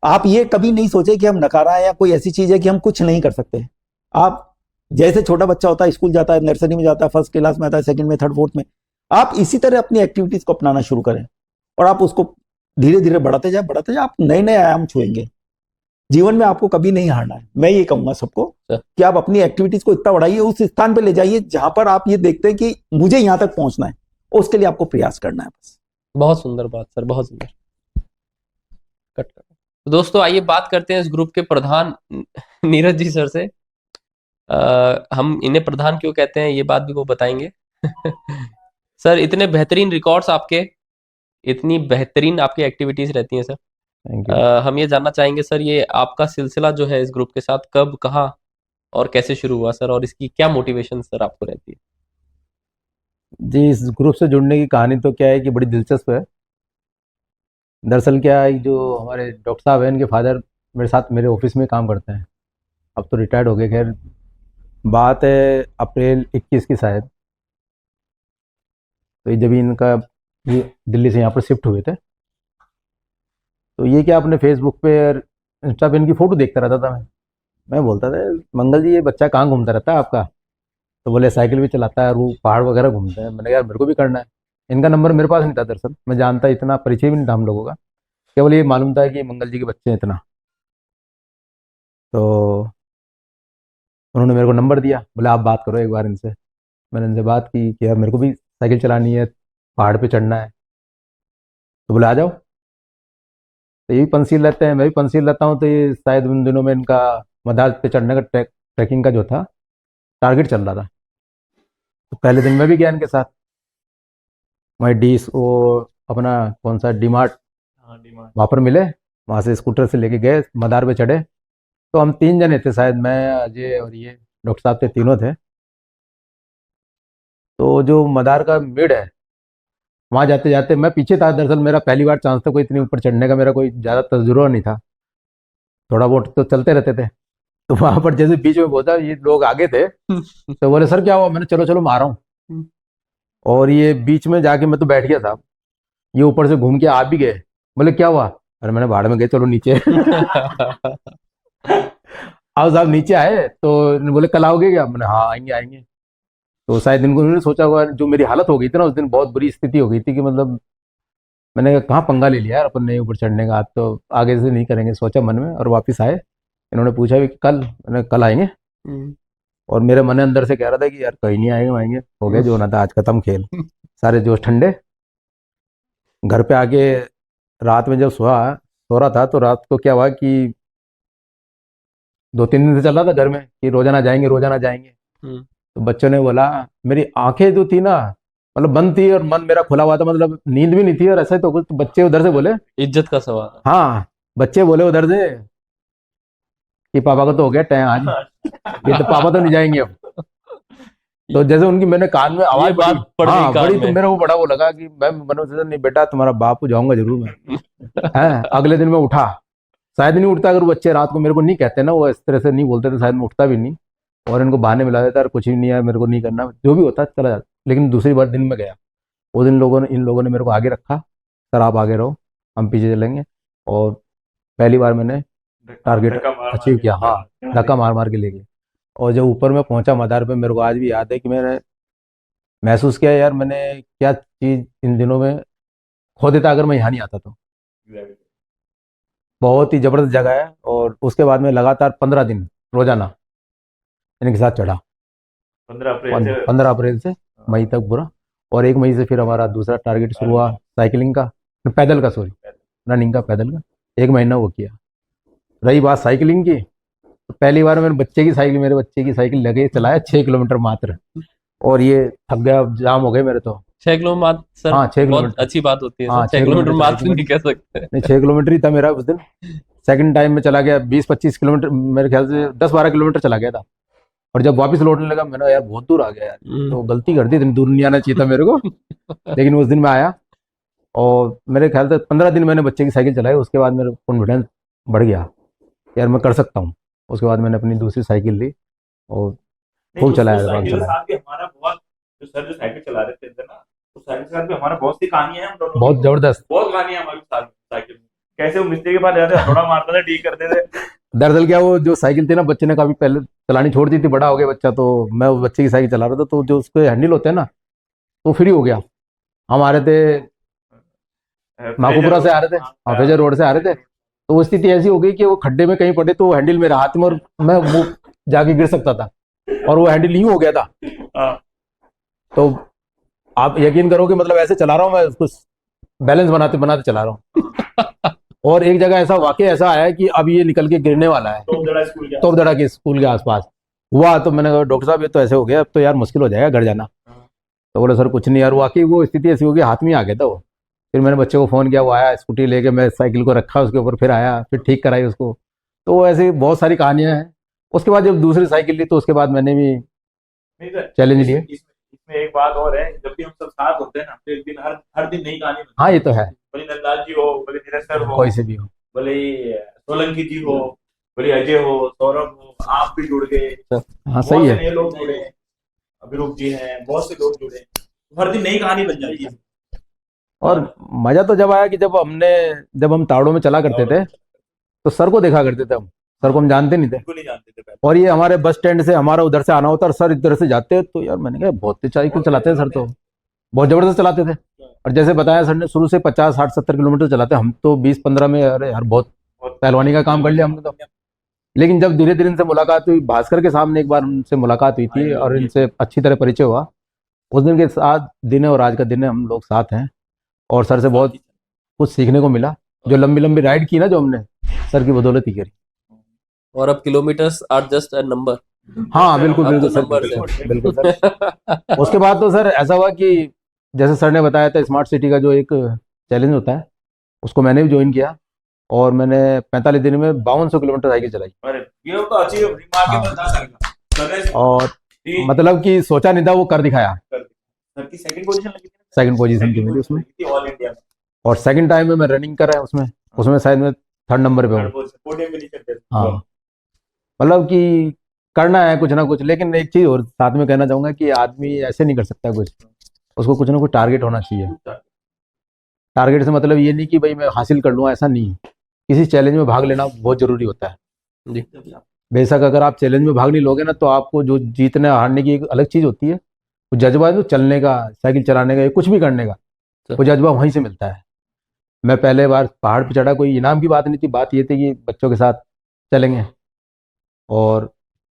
आप ये कभी नहीं सोचे कि हम नकारा है या कोई ऐसी चीज है कि हम कुछ नहीं कर सकते। आप जैसे छोटा बच्चा होता है, स्कूल जाता है, नर्सरी में जाता है, फर्स्ट क्लास में आता है, सेकंड में, थर्ड, फोर्थ में, आप इसी तरह अपनी एक्टिविटीज को अपनाना शुरू करें और आप उसको धीरे धीरे बढ़ाते जाए, आप नए नए आयाम छुएंगे। जीवन में आपको कभी नहीं हारना है। मैं ये कहूंगा सबको कि आप अपनी एक्टिविटीज को इतना बढ़ाइए, उस स्थान पर ले जाइए जहां पर आप ये देखते हैं कि मुझे यहां तक पहुंचना है, उसके लिए आपको प्रयास करना है बस। बहुत सुंदर बात सर, बहुत सुंदर। कट कर। तो दोस्तों आइए बात करते हैं इस ग्रुप के प्रधान नीरज जी सर से। हम इन्हें प्रधान क्यों कहते हैं ये बात भी वो बताएंगे। सर इतने बेहतरीन रिकॉर्ड्स आपके, इतनी बेहतरीन आपकी एक्टिविटीज रहती हैं सर। हम ये जानना चाहेंगे सर, ये आपका सिलसिला जो है इस ग्रुप के साथ कब, कहाँ और कैसे शुरू हुआ सर, और इसकी क्या मोटिवेशन सर आपको रहती है? जी, इस ग्रुप से जुड़ने की कहानी तो क्या है कि बड़ी दिलचस्प है। दरअसल क्या है, जो हमारे डॉक्टर साहब हैं, इनके फादर मेरे साथ मेरे ऑफिस में काम करते हैं, अब तो रिटायर्ड हो गए। खैर बात है अप्रैल 21 की शायद। तो ये जब इनका ये दिल्ली से यहाँ पर शिफ्ट हुए थे, तो ये क्या अपने फेसबुक पे और इंस्टा पे इनकी फ़ोटो देखता रहता था। मैं बोलता था मंगल जी ये बच्चा कहाँ घूमता रहता है आपका? तो बोले साइकिल भी चलाता है, वो पहाड़ वगैरह घूमते हैं। मैंने यार मेरे को भी करना है। इनका नंबर मेरे पास नहीं था दरअसल, मैं जानता, इतना परिचय भी नहीं था हम लोगों का, केवल ये मालूम था कि मंगल जी के बच्चे हैं इतना। तो उन्होंने मेरे को नंबर दिया, बोले आप बात करो एक बार इनसे। मैंने इनसे बात की कि यार मेरे को भी साइकिल चलानी है, पहाड़ पे चढ़ना है। तो बोले आ जाओ। तो ये भी पंसील रहते हैं, मैं भी पंसील रहता हूँ, तो ये शायद उन दिनों में इनका मदार पे चढ़ने का ट्रैकिंग का जो था टारगेट चल रहा था। तो पहले दिन मैं भी गया इनके साथ, वहीं वो अपना कौन सा डीमार्ट वहाँ पर मिले, वहाँ से स्कूटर से लेके गए, मदार पे चढ़े। तो हम 3 जने थे शायद, मैं, अजय और ये डॉक्टर साहब थे, तीनों थे। तो जो मदार का मिड है, वहाँ जाते जाते मैं पीछे था, दरअसल मेरा पहली बार चांस था, कोई इतनी ऊपर चढ़ने का मेरा कोई ज़्यादा तजुर्बा नहीं था, थोड़ा बहुत तो चलते रहते थे। तो वहाँ पर जैसे बीच में पहुंचा, ये लोग आगे थे, तो बोले सर क्या हुआ, मैंने चलो चलो मैं आ रहा हूँ। और ये बीच में जाके मैं तो बैठ गया था, ये ऊपर से घूम के आ भी गए। बोले क्या हुआ, अरे मैंने भाड़ में गए, चलो नीचे। आओ साहब नीचे आए, तो बोले कल आओगे क्या, मैंने हाँ आएंगे आएंगे। तो शायद इनको उन्होंने सोचा होगा, जो मेरी हालत हो गई थी ना उस दिन, बहुत बुरी स्थिति हो गई थी कि मतलब मैंने कहाँ पंगा ले लिया यार अपन ने ऊपर चढ़ने का, आज तो आगे से नहीं करेंगे, सोचा मन में। और वापस आए, इन्होंने पूछा भी कि कल, मैंने कल आएंगे। और मेरे मन अंदर से कह रहा था कि यार कहीं नहीं आएंगे आएंगे, हो गया जो होना था, आज खत्म खेल। सारे जोश ठंडे। घर पे आके रात में जब सो रहा था, तो रात को क्या हुआ कि 2-3 दिन से चल रहा था घर में कि रोजाना जाएंगे रोजाना जाएंगे। तो बच्चों ने बोला, मेरी आंखें जो थी ना मतलब बंद थी और मन मेरा खुला हुआ था, मतलब नींद भी नहीं थी और ऐसा ही। तो कुछ बच्चे उधर से बोले, इज्जत का सवाल। हाँ बच्चे बोले उधर से कि पापा का तो हो गया टाइम आज, ये तो पापा तो नहीं जाएंगे अब। तो जैसे उनकी मैंने कान में आवाज बात पड़ गई हाँ कान बड़ी, में। तो मेरे को बड़ा वो लगा कि मैं मनोज से, नहीं बेटा तुम्हारा बाप जाऊंगा जरूर मैं। है अगले दिन मैं उठा, शायद नहीं उठता अगर बच्चे रात को मेरे को नहीं कहते ना, वो इस तरह से नहीं बोलते तो शायद मैं उठता भी नहीं, और इनको बहाने मिला देता, कुछ भी नहीं है मेरे को नहीं करना, जो भी होता चला जाता। लेकिन दूसरी बार दिन में गया, वो दिन इन लोगों ने मेरे को आगे रखा, सर आप आगे रहो हम पीछे चलेंगे। और पहली बार मैंने टारगेट अचीव किया, हाँ धक्का मार मार के ले गए। और जब ऊपर मैं पहुंचा मदार पे, मेरे को आज भी याद है कि मैंने महसूस किया यार मैंने क्या चीज़ इन दिनों में खो देता अगर मैं यहाँ नहीं आता तो। बहुत ही जबरदस्त जगह है। और उसके बाद में लगातार 15 दिन रोजाना इनके साथ चढ़ा, 15 अप्रैल से मई तक पूरा। और 1 मई से फिर हमारा दूसरा टारगेट शुरू हुआ साइकिलिंग का, पैदल का, सॉरी रनिंग का, पैदल का 1 महीना वो किया। रही बात साइकिलिंग की, तो पहली बार मेरे बच्चे की साइकिल लगे चलाया 6 किलोमीटर मात्र, और ये थक गया, जाम हो गए मेरे तो। 6 किलोमीटर सर, हाँ 6 बहुत किलोमीटर, अच्छी बात होती है हाँ सर, 6 किलोमीटर मात्र नहीं कह सकते। नहीं 6 किलोमीटर ही था मेरा उस दिन। सेकंड टाइम में चला गया 20-25 किलोमीटर, मेरे ख्याल से 10-12 किलोमीटर चला गया था। और जब वापस लौटने लगा मैंने यार बहुत दूर आ गया यार, तो गलती कर दी, इतनी दूर नहीं आना चाहिए था मेरे को। लेकिन उस दिन मैं आया, और मेरे ख्याल से 15 दिन मैंने बच्चे की साइकिल चलाई, उसके बाद मेरा कॉन्फिडेंस बढ़ गया यार मैं कर सकता हूँ। उसके बाद मैंने अपनी दूसरी साइकिल ली और खूब चलाया। हमारा बहुत जो सर जो साइकिल चला रहे थे ना, उस साइकिल के साथ भी हमारा बहुत सी कहानियां हैं हम दोनों, बहुत जबरदस्त, बहुत कहानियां हमारे साथ साइकिल में। कैसे वो मिस्त्री के पास जाते हथौड़ा मारता था, ठीक करते थे। दरअसल क्या, वो जो साइकिल थी ना, बच्चे ने काफी पहले चलानी छोड़ दी थी, बड़ा हो गया बच्चा, तो मैं उस बच्चे की साइकिल चला रहा था, तो जो उसके हैंडल होते हैं ना वो फ्री हो गया। हम आ रहे थे माकूपुरा से आ रहे थे, फेजर रोड से आ रहे थे, तो वो स्थिति ऐसी हो गई कि वो खड्डे में कहीं पड़े, तो वो हैंडल मेरे हाथ में, और मैं वो जाके गिर सकता था, और वो हैंडल यूं हो गया था। तो आप यकीन करो कि मतलब ऐसे चला रहा हूँ मैं, उसको बैलेंस बनाते बनाते चला रहा हूँ। और एक जगह ऐसा वाकई ऐसा आया कि अब ये निकल के गिरने वाला है, तोपदड़ा के स्कूल के आसपास हुआ। तो मैंने कहा डॉक्टर साहब ये तो ऐसे हो गया, अब तो यार मुश्किल हो जाएगा घर जाना। तो बोले सर कुछ नहीं यार, वाकई वो स्थिति ऐसी हो गई, हाथ में आ गया था वो। फिर मैंने बच्चे को फ़ोन किया, वो आया स्कूटी लेके, मैं साइकिल को रखा उसके ऊपर, फिर आया, फिर ठीक कराई उसको। तो ऐसी बहुत सारी कहानियां हैं। उसके बाद जब दूसरी साइकिल ली, तो उसके बाद मैंने भी चैलेंज लिए। इसमें एक बात और है, जब भी हम सब साथ होते हैं ना, तो एक दिन हर दिन नई कहानी। हाँ ये तो है, भले नंदलाल जी हो, भले नीरज सर हो, कोई से भी हो, भले सोलंकी जी हो, भले अजय हो, सौरभ हो, आप भी जुड़ गए। हाँ सही है, नए लोग जुड़े, अभिरूप जी हैं, बहुत से लोग जुड़े, हर दिन नई कहानी बन जाती है। और मजा तो जब आया कि जब हम ताड़ों में चला करते थे, तो सर को देखा करते थे हम, सर को हम जानते नहीं थे, नहीं जानते थे पहले। और ये हमारे बस स्टैंड से हमारा उधर से आना होता और सर इधर से जाते, तो यार मैंने कहा बहुत तेज साइकिल चलाते हैं सर, तो बहुत जबरदस्त चलाते थे। और जैसे बताया सर ने, शुरू से 50-60-70 किलोमीटर चलाते, हम तो 20-15 में, अरे यार बहुत पहलवानी का काम कर लिया हमने तो। लेकिन जब धीरे धीरे इनसे मुलाकात हुई, भास्कर के सामने एक बार उनसे मुलाकात हुई थी और इनसे अच्छी तरह परिचय हुआ, उस दिन के साथ दिन है और आज का दिन है, हम लोग साथ हैं और सर से बहुत कुछ सीखने को मिला। जो लंबी लंबी राइड की ना जो हमने, सर की बदौलत ही करी। और अब kilometres are just a number. हाँ बिल्कुल अब तो बिल्कुल सर, नंबर बिल्कुल सर। उसके बाद तो सर ऐसा हुआ कि जैसे सर ने बताया था, स्मार्ट सिटी का जो एक चैलेंज होता है उसको मैंने भी ज्वाइन किया और मैंने 45 दिन में 5200 किलोमीटर साइकिल चलाई। ये तो अचीव रिमार्केबल था सर का। सर ने और मतलब कि सोचा नहीं था, वो कर दिखाया। सर की सेकंड पोजीशन लगी थी। सेकंड पोजीशन थी मेरी उसमें, ऑल इंडिया में। और सेकंड टाइम में मैं रनिंग कर रहा है उसमें, उसमें शायद मैं थर्ड नंबर पे हूँ। पोडियम पे नहीं चलते। हाँ, मतलब कि करना है कुछ ना कुछ। लेकिन एक चीज और साथ में कहना चाहूंगा कि आदमी ऐसे नहीं कर सकता कुछ, उसको कुछ ना कुछ टारगेट होना चाहिए। टारगेट से मतलब ये नहीं कि भाई मैं हासिल कर लूँ, ऐसा नहीं। किसी चैलेंज में भाग लेना बहुत जरूरी होता है। जी। बेशक अगर आप चैलेंज में भाग नहीं लोगे ना, तो आपको जो जीतने हारने की एक अलग चीज होती है, वो जज्बा है, तो चलने का, साइकिल चलाने का, या कुछ भी करने का, वो जज्बा वहीं से मिलता है। मैं पहले बार पहाड़ पे चढ़ा, कोई इनाम की बात नहीं थी, बात ये थी कि बच्चों के साथ चलेंगे। और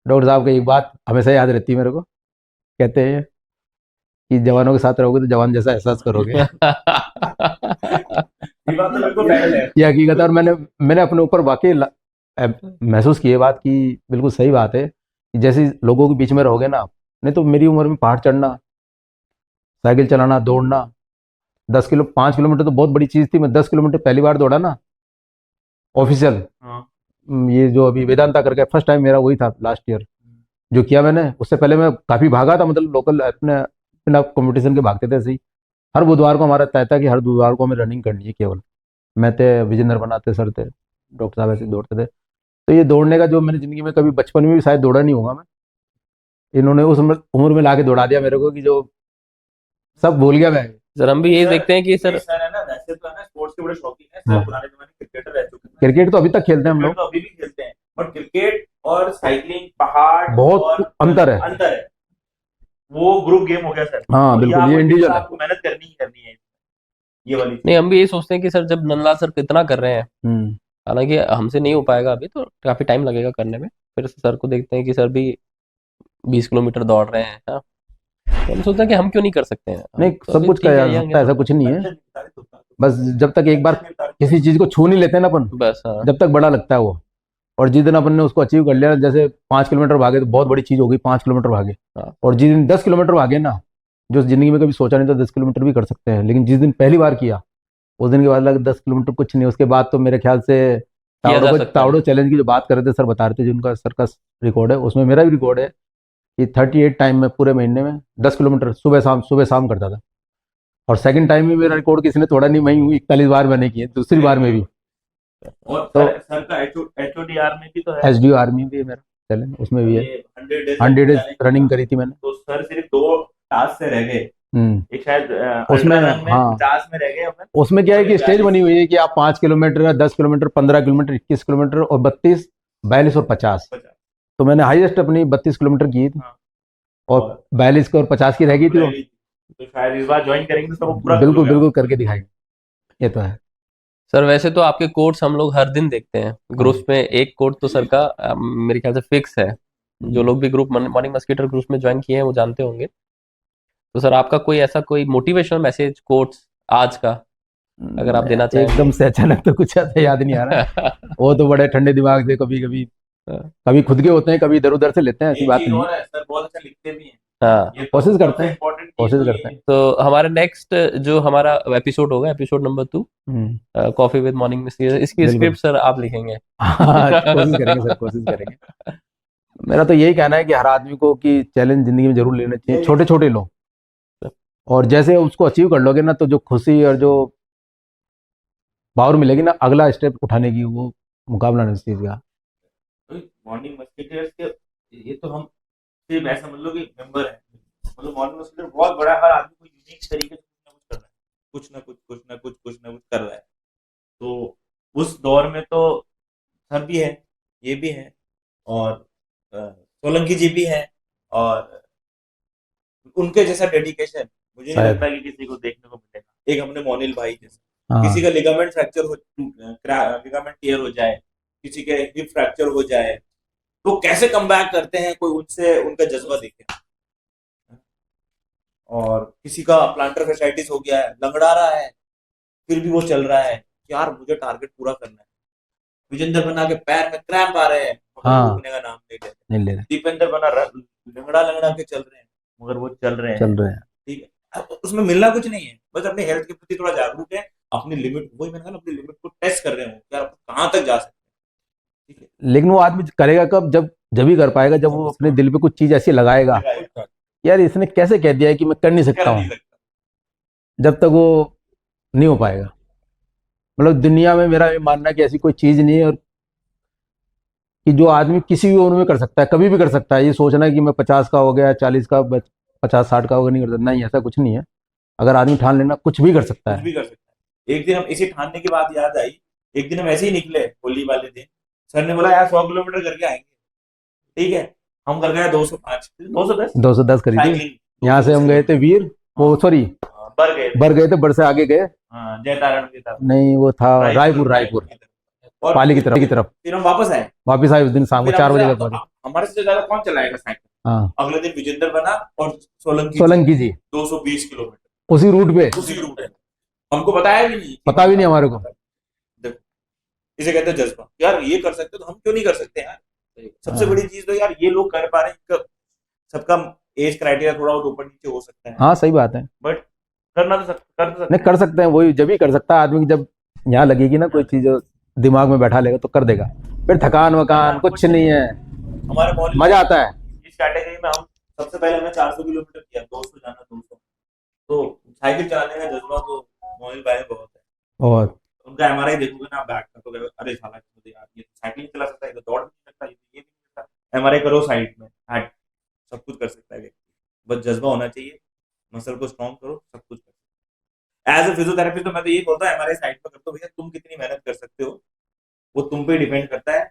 डॉक्टर साहब की एक बात हमेशा याद रहती है मेरे को, कहते हैं कि जवानों के साथ रहोगे तो जवान जैसा एहसास करोगे। ये बात तो बिल्कुल फैक्ट है। ये हकीकत है, और मैंने अपने ऊपर वाकई महसूस की ये बात कि बिल्कुल सही बात है कि जैसे लोगों के बीच में रहोगे ना, नहीं तो मेरी उम्र में पहाड़ चढ़ना, साइकिल चलाना, दौड़ना, 5 किलोमीटर तो बहुत बड़ी चीज़ थी। मैं 10 किलोमीटर पहली बार दौड़ा ना ऑफिशियल, ये जो अभी वेदांता करके फर्स्ट टाइम मेरा वही था लास्ट ईयर जो किया मैंने। उससे पहले मैं काफ़ी भागा था, मतलब लोकल अपने अपना कंपटीशन के भागते थे ऐसे ही। हर बुधवार को हमारा तय था कि हर बुधवार को हमें रनिंग करनी है केवल। मैं थे, विजेंद्र बनाते सर थे, डॉक्टर साहब ऐसे दौड़ते थे। तो ये दौड़ने का जो मैंने ज़िंदगी में कभी बचपन में भी शायद दौड़ा नहीं होगा मैं, इन्होंने उस उम्र में ला के दौड़ा दिया मेरे को कि जो सब भूल गया मैं। सर हम भी ये देखते हैं कि सर है ना, वैसे तो है ना स्पोर्ट्स के बड़े शौकीन है सर, पुराने जमाने क्रिकेटर रह चुके हैं। क्रिकेट तो अभी तक खेलते हैं हम लोग, तो अभी भी खेलते हैं, बट क्रिकेट और साइकिलिंग, पहाड़ बहुत और अंतर है। अंतर है। वो ग्रुप गेम हो गया सर। हाँ और बिल्कुल, ये आपको इंडिविजुअल है। आपको मेहनत करनी ही करनी है, ये वाली नहीं, हम भी यही सोचते हैं कि सर जब नंदलाल सर कितना कर रहे हैं, हम्म, हालांकि हमसे नहीं हो पाएगा अभी, तो काफी टाइम लगेगा करने में। फिर सर को देखते हैं कि सर भी 20 किलोमीटर दौड़ रहे हैं, हाँ, तो हम सोचते हैं कि हम क्यों नहीं कर सकते हैं। नहीं तो सब अभी कुछ ठीक किया है, जा young सकता है, है ऐसा कुछ नहीं है। बस जब तक एक बार किसी चीज को छू नहीं लेते ना अपन, बस। हाँ, जब तक बड़ा लगता है वो। और जिस दिन अपन ने उसको अचीव कर लिया, जैसे 5 किलोमीटर भागे तो बहुत बड़ी चीज हो गई, 5 किलोमीटर भागे। हाँ। और जिस दिन 10 किलोमीटर भागे ना, जो जिंदगी में कभी सोचा नहीं था 10 किलोमीटर भी कर सकते हैं, लेकिन जिस दिन पहली बार किया, उस दिन के बाद लगा 10 किलोमीटर कुछ नहीं। उसके बाद तो मेरे ख्याल से किया जा सकता है। तावड़ो चैलेंज की जो बात कर रहे थे सर, बता रहे थे जिनका सर का रिकॉर्ड है, उसमें मेरा भी रिकॉर्ड है कि 38 टाइम में पूरे महीने में 10 किलोमीटर सुबह शाम करता था। और सेकंड टाइम में मेरा रिकॉर्ड किसी ने तोड़ा नहीं, मैं 41 बार मैंने किए, दूसरी बार में भी। और तो सर का HODR में भी तो है, SDO आर्मी भी है मेरा चैलेंज, उसमें भी है। 100 डेज रनिंग करी थी मैंने। तो सर सिर्फ 2 टास्क से रह गए। एक शायद उसमें, अल्ट्रा रन में हाँ, 50 में रह गए अपन। उसमें क्या है कि स्टेज बनी हुई है कि आप 5 किलोमीटर, 10 किलोमीटर, 15 किलोमीटर, 21 किलोमीटर और 32, 42 और 50। तो मैंने हाईएस्ट अपनी 32 किलोमीटर की थी, और 42 की और 50 की रह गई थी वो। तो शायद इस बार ज्वाइन करेंगे तो पूरा बिल्कुल बिल्कुल करके दिखाएंगे, ये तो है। सर वैसे तो आपके कोर्स हम लोग हर दिन देखते हैं ग्रुप्स में। एक कोर्स तो सर का मेरे ख्याल से फिक्स है, जो लोग भी ग्रुप मॉर्निंग मस्कीटर ग्रुप में ज्वाइन किए हैं वो जानते होंगे। तो सर आपका कोई ऐसा कोई मोटिवेशनल मैसेज कोट्स आज का अगर आप देना चाहें? एकदम से अचानक तो कुछ ऐसा याद नहीं आ रहा। वो तो बड़े ठंडे दिमाग से कभी कभी खुद के होते हैं, कभी इधर उधर से लेते हैं, ऐसी बात नहीं है। सर बहुत अच्छा लिखते भी हैं। हाँ, कोशिश करते हैं, कोशिश करते हैं। तो हमारा नेक्स्ट जो हमारा एपिसोड होगा, episode number 2, coffee with morning musketeer, इसकी स्क्रिप्ट सर आप लिखेंगे? कोशिश करेंगे सर, कोशिश करेंगे। मेरा तो यही कहना है कि हर आदमी को कि चैलेंज जिंदगी में जरूर लेने चाहिए, छोटे छोटे लो, और जैसे उसको अचीव कर लोगे ना, तो जो खुशी और जो पावर मिलेगी ना अगला स्टेप उठाने की, वो मुकाबला नहीं उस चीज का। मॉर्निंग मस्कीटर्स के ये तो हम सिर्फ ऐसा समझ लो कि मेंबर है, मतलब मॉर्निंग मस्कीटर बहुत बड़ा है, हर आदमी को यूनिक तरीके से कुछ ना कुछ कर रहा है। तो उस दौर में तो सर भी है, ये भी है, और सोलंकी जी भी है, और उनके जैसा डेडिकेशन मुझे नहीं लगता कि किसी को देखने को मिलेगा। एक हमने मोनिल भाई जैसा, किसी का लिगामेंट फ्रैक्चर हो, लिगामेंट टियर हो जाए, किसी के हिप फ्रैक्चर हो जाए, तो कैसे कम बैक करते हैं, कोई उनसे उनका जज्बा देखे। और किसी का प्लांटर फैसाइटिस हो गया है, लंगड़ा रहा है, फिर भी वो चल रहा है कि यार मुझे टारगेट पूरा करना है। विजेंद्र बना के पैर में क्रैम्प आ रहे हैं, मगर हाँ। रुकने का नाम नहीं ले रहे। नहीं ले रहे, दीपेंद्र बना लंगड़ा लंगड़ा के चल रहे हैं, मगर वो चल रहे चल हैं। रहे हैं। ठीक है, अब उसमें मिलना कुछ नहीं है, बस अपने हेल्थ के प्रति थोड़ा जागरूक है, अपनी लिमिट, वही मैंने कहा ना, अपनी लिमिट को टेस्ट कर रहे हो कि यार कहाँ तक जा सकते हैं। ठीक है, लेकिन वो आदमी करेगा कब, जब ही कर पाएगा जब वो अपने दिल पे कुछ चीज ऐसी लगाएगा, यार इसने कैसे कह दिया है कि मैं कर नहीं सकता कर हूँ, नहीं सकता। जब तक वो नहीं हो पाएगा। मतलब दुनिया में मेरा ये मानना है कि ऐसी कोई चीज नहीं है और कि जो आदमी किसी भी उम्र में कर सकता है, कभी भी कर सकता है। ये सोचना है कि मैं 50 का हो गया, 40 का, 50-60 का होगा नहीं कर सकता, नहीं, ऐसा कुछ नहीं है। अगर आदमी ठान लेना कुछ भी कर सकता कुछ है। भी कर सकता है। एक दिन हम इसी ठानने की बात याद आई, एक दिन हम ऐसे ही निकले होली वाले दिन, सर ने बोला यार 100 किलोमीटर करके आएंगे। ठीक है, हम कर गए 205, 210 210 करी थी। साइकिलिंग। यहाँ से हम गए थे वीर, वो सॉरी बर गए थे, बर से आगे गए, जयतारण की तरफ, नहीं वो था रायपुर की तरफ, और पाली की तरफ। फिर हम वापस आए। वापिस आए उस दिन शाम को फिर 4 बजे हमसे तक पहुंचे। हमारे से ज्यादा कौन चलाएगा साइकिल। हाँ, अगले दिन विजेंद्र बना और सोलंकी जी 220 किलोमीटर उसी रूट पे, उसी रूट है। हमको बताया भी नहीं, पता भी नहीं हमारे को। देखो, इसे कहते हैं जज्बा। यार ये कर सकते तो हम क्यों नहीं कर सकते यार। सबसे बड़ी चीज तो यार ये लोग कर पा रहे हैं। सबका एज क्राइटेरिया थोड़ा और ऊपर नीचे हो सकता है, हाँ सही बात है, बट करना तो कर तो सकते नहीं कर सकते हैं। वही जब भी कर सकता है आदमी, जब यहाँ लगेगी ना कोई चीज दिमाग में बैठा लेगा तो कर देगा। फिर थकान वकान कुछ नहीं है, हमारे मोहल्ले मजा आता है। इस कैटेगरी में हम सबसे पहले हमने 400 किलोमीटर किया, 200 जाना 200। तो साइकिल चलाने का जज्बा तो मोहिल भाई में बहुत है। और उनका एमआरआई देखोगे ना, बैक का, तो अरे साला यार ये साइकिल चला सकता है, ये दौड़ नहीं सकता, ये नहीं सकता। एमआरआई करो साइड में, हार्ट सब कुछ कर सकता है व्यक्ति, बस जज्बा होना चाहिए। मसल को स्ट्रॉन्ग करो, सब कुछ कर सकते। एज अ फिजियोथेरेपिस्ट तो मैं तो ये बोलता हूँ, एमआरआई साइड पर कर दो भैया, तुम कितनी मेहनत कर सकते हो वो तुम पे डिपेंड करता है,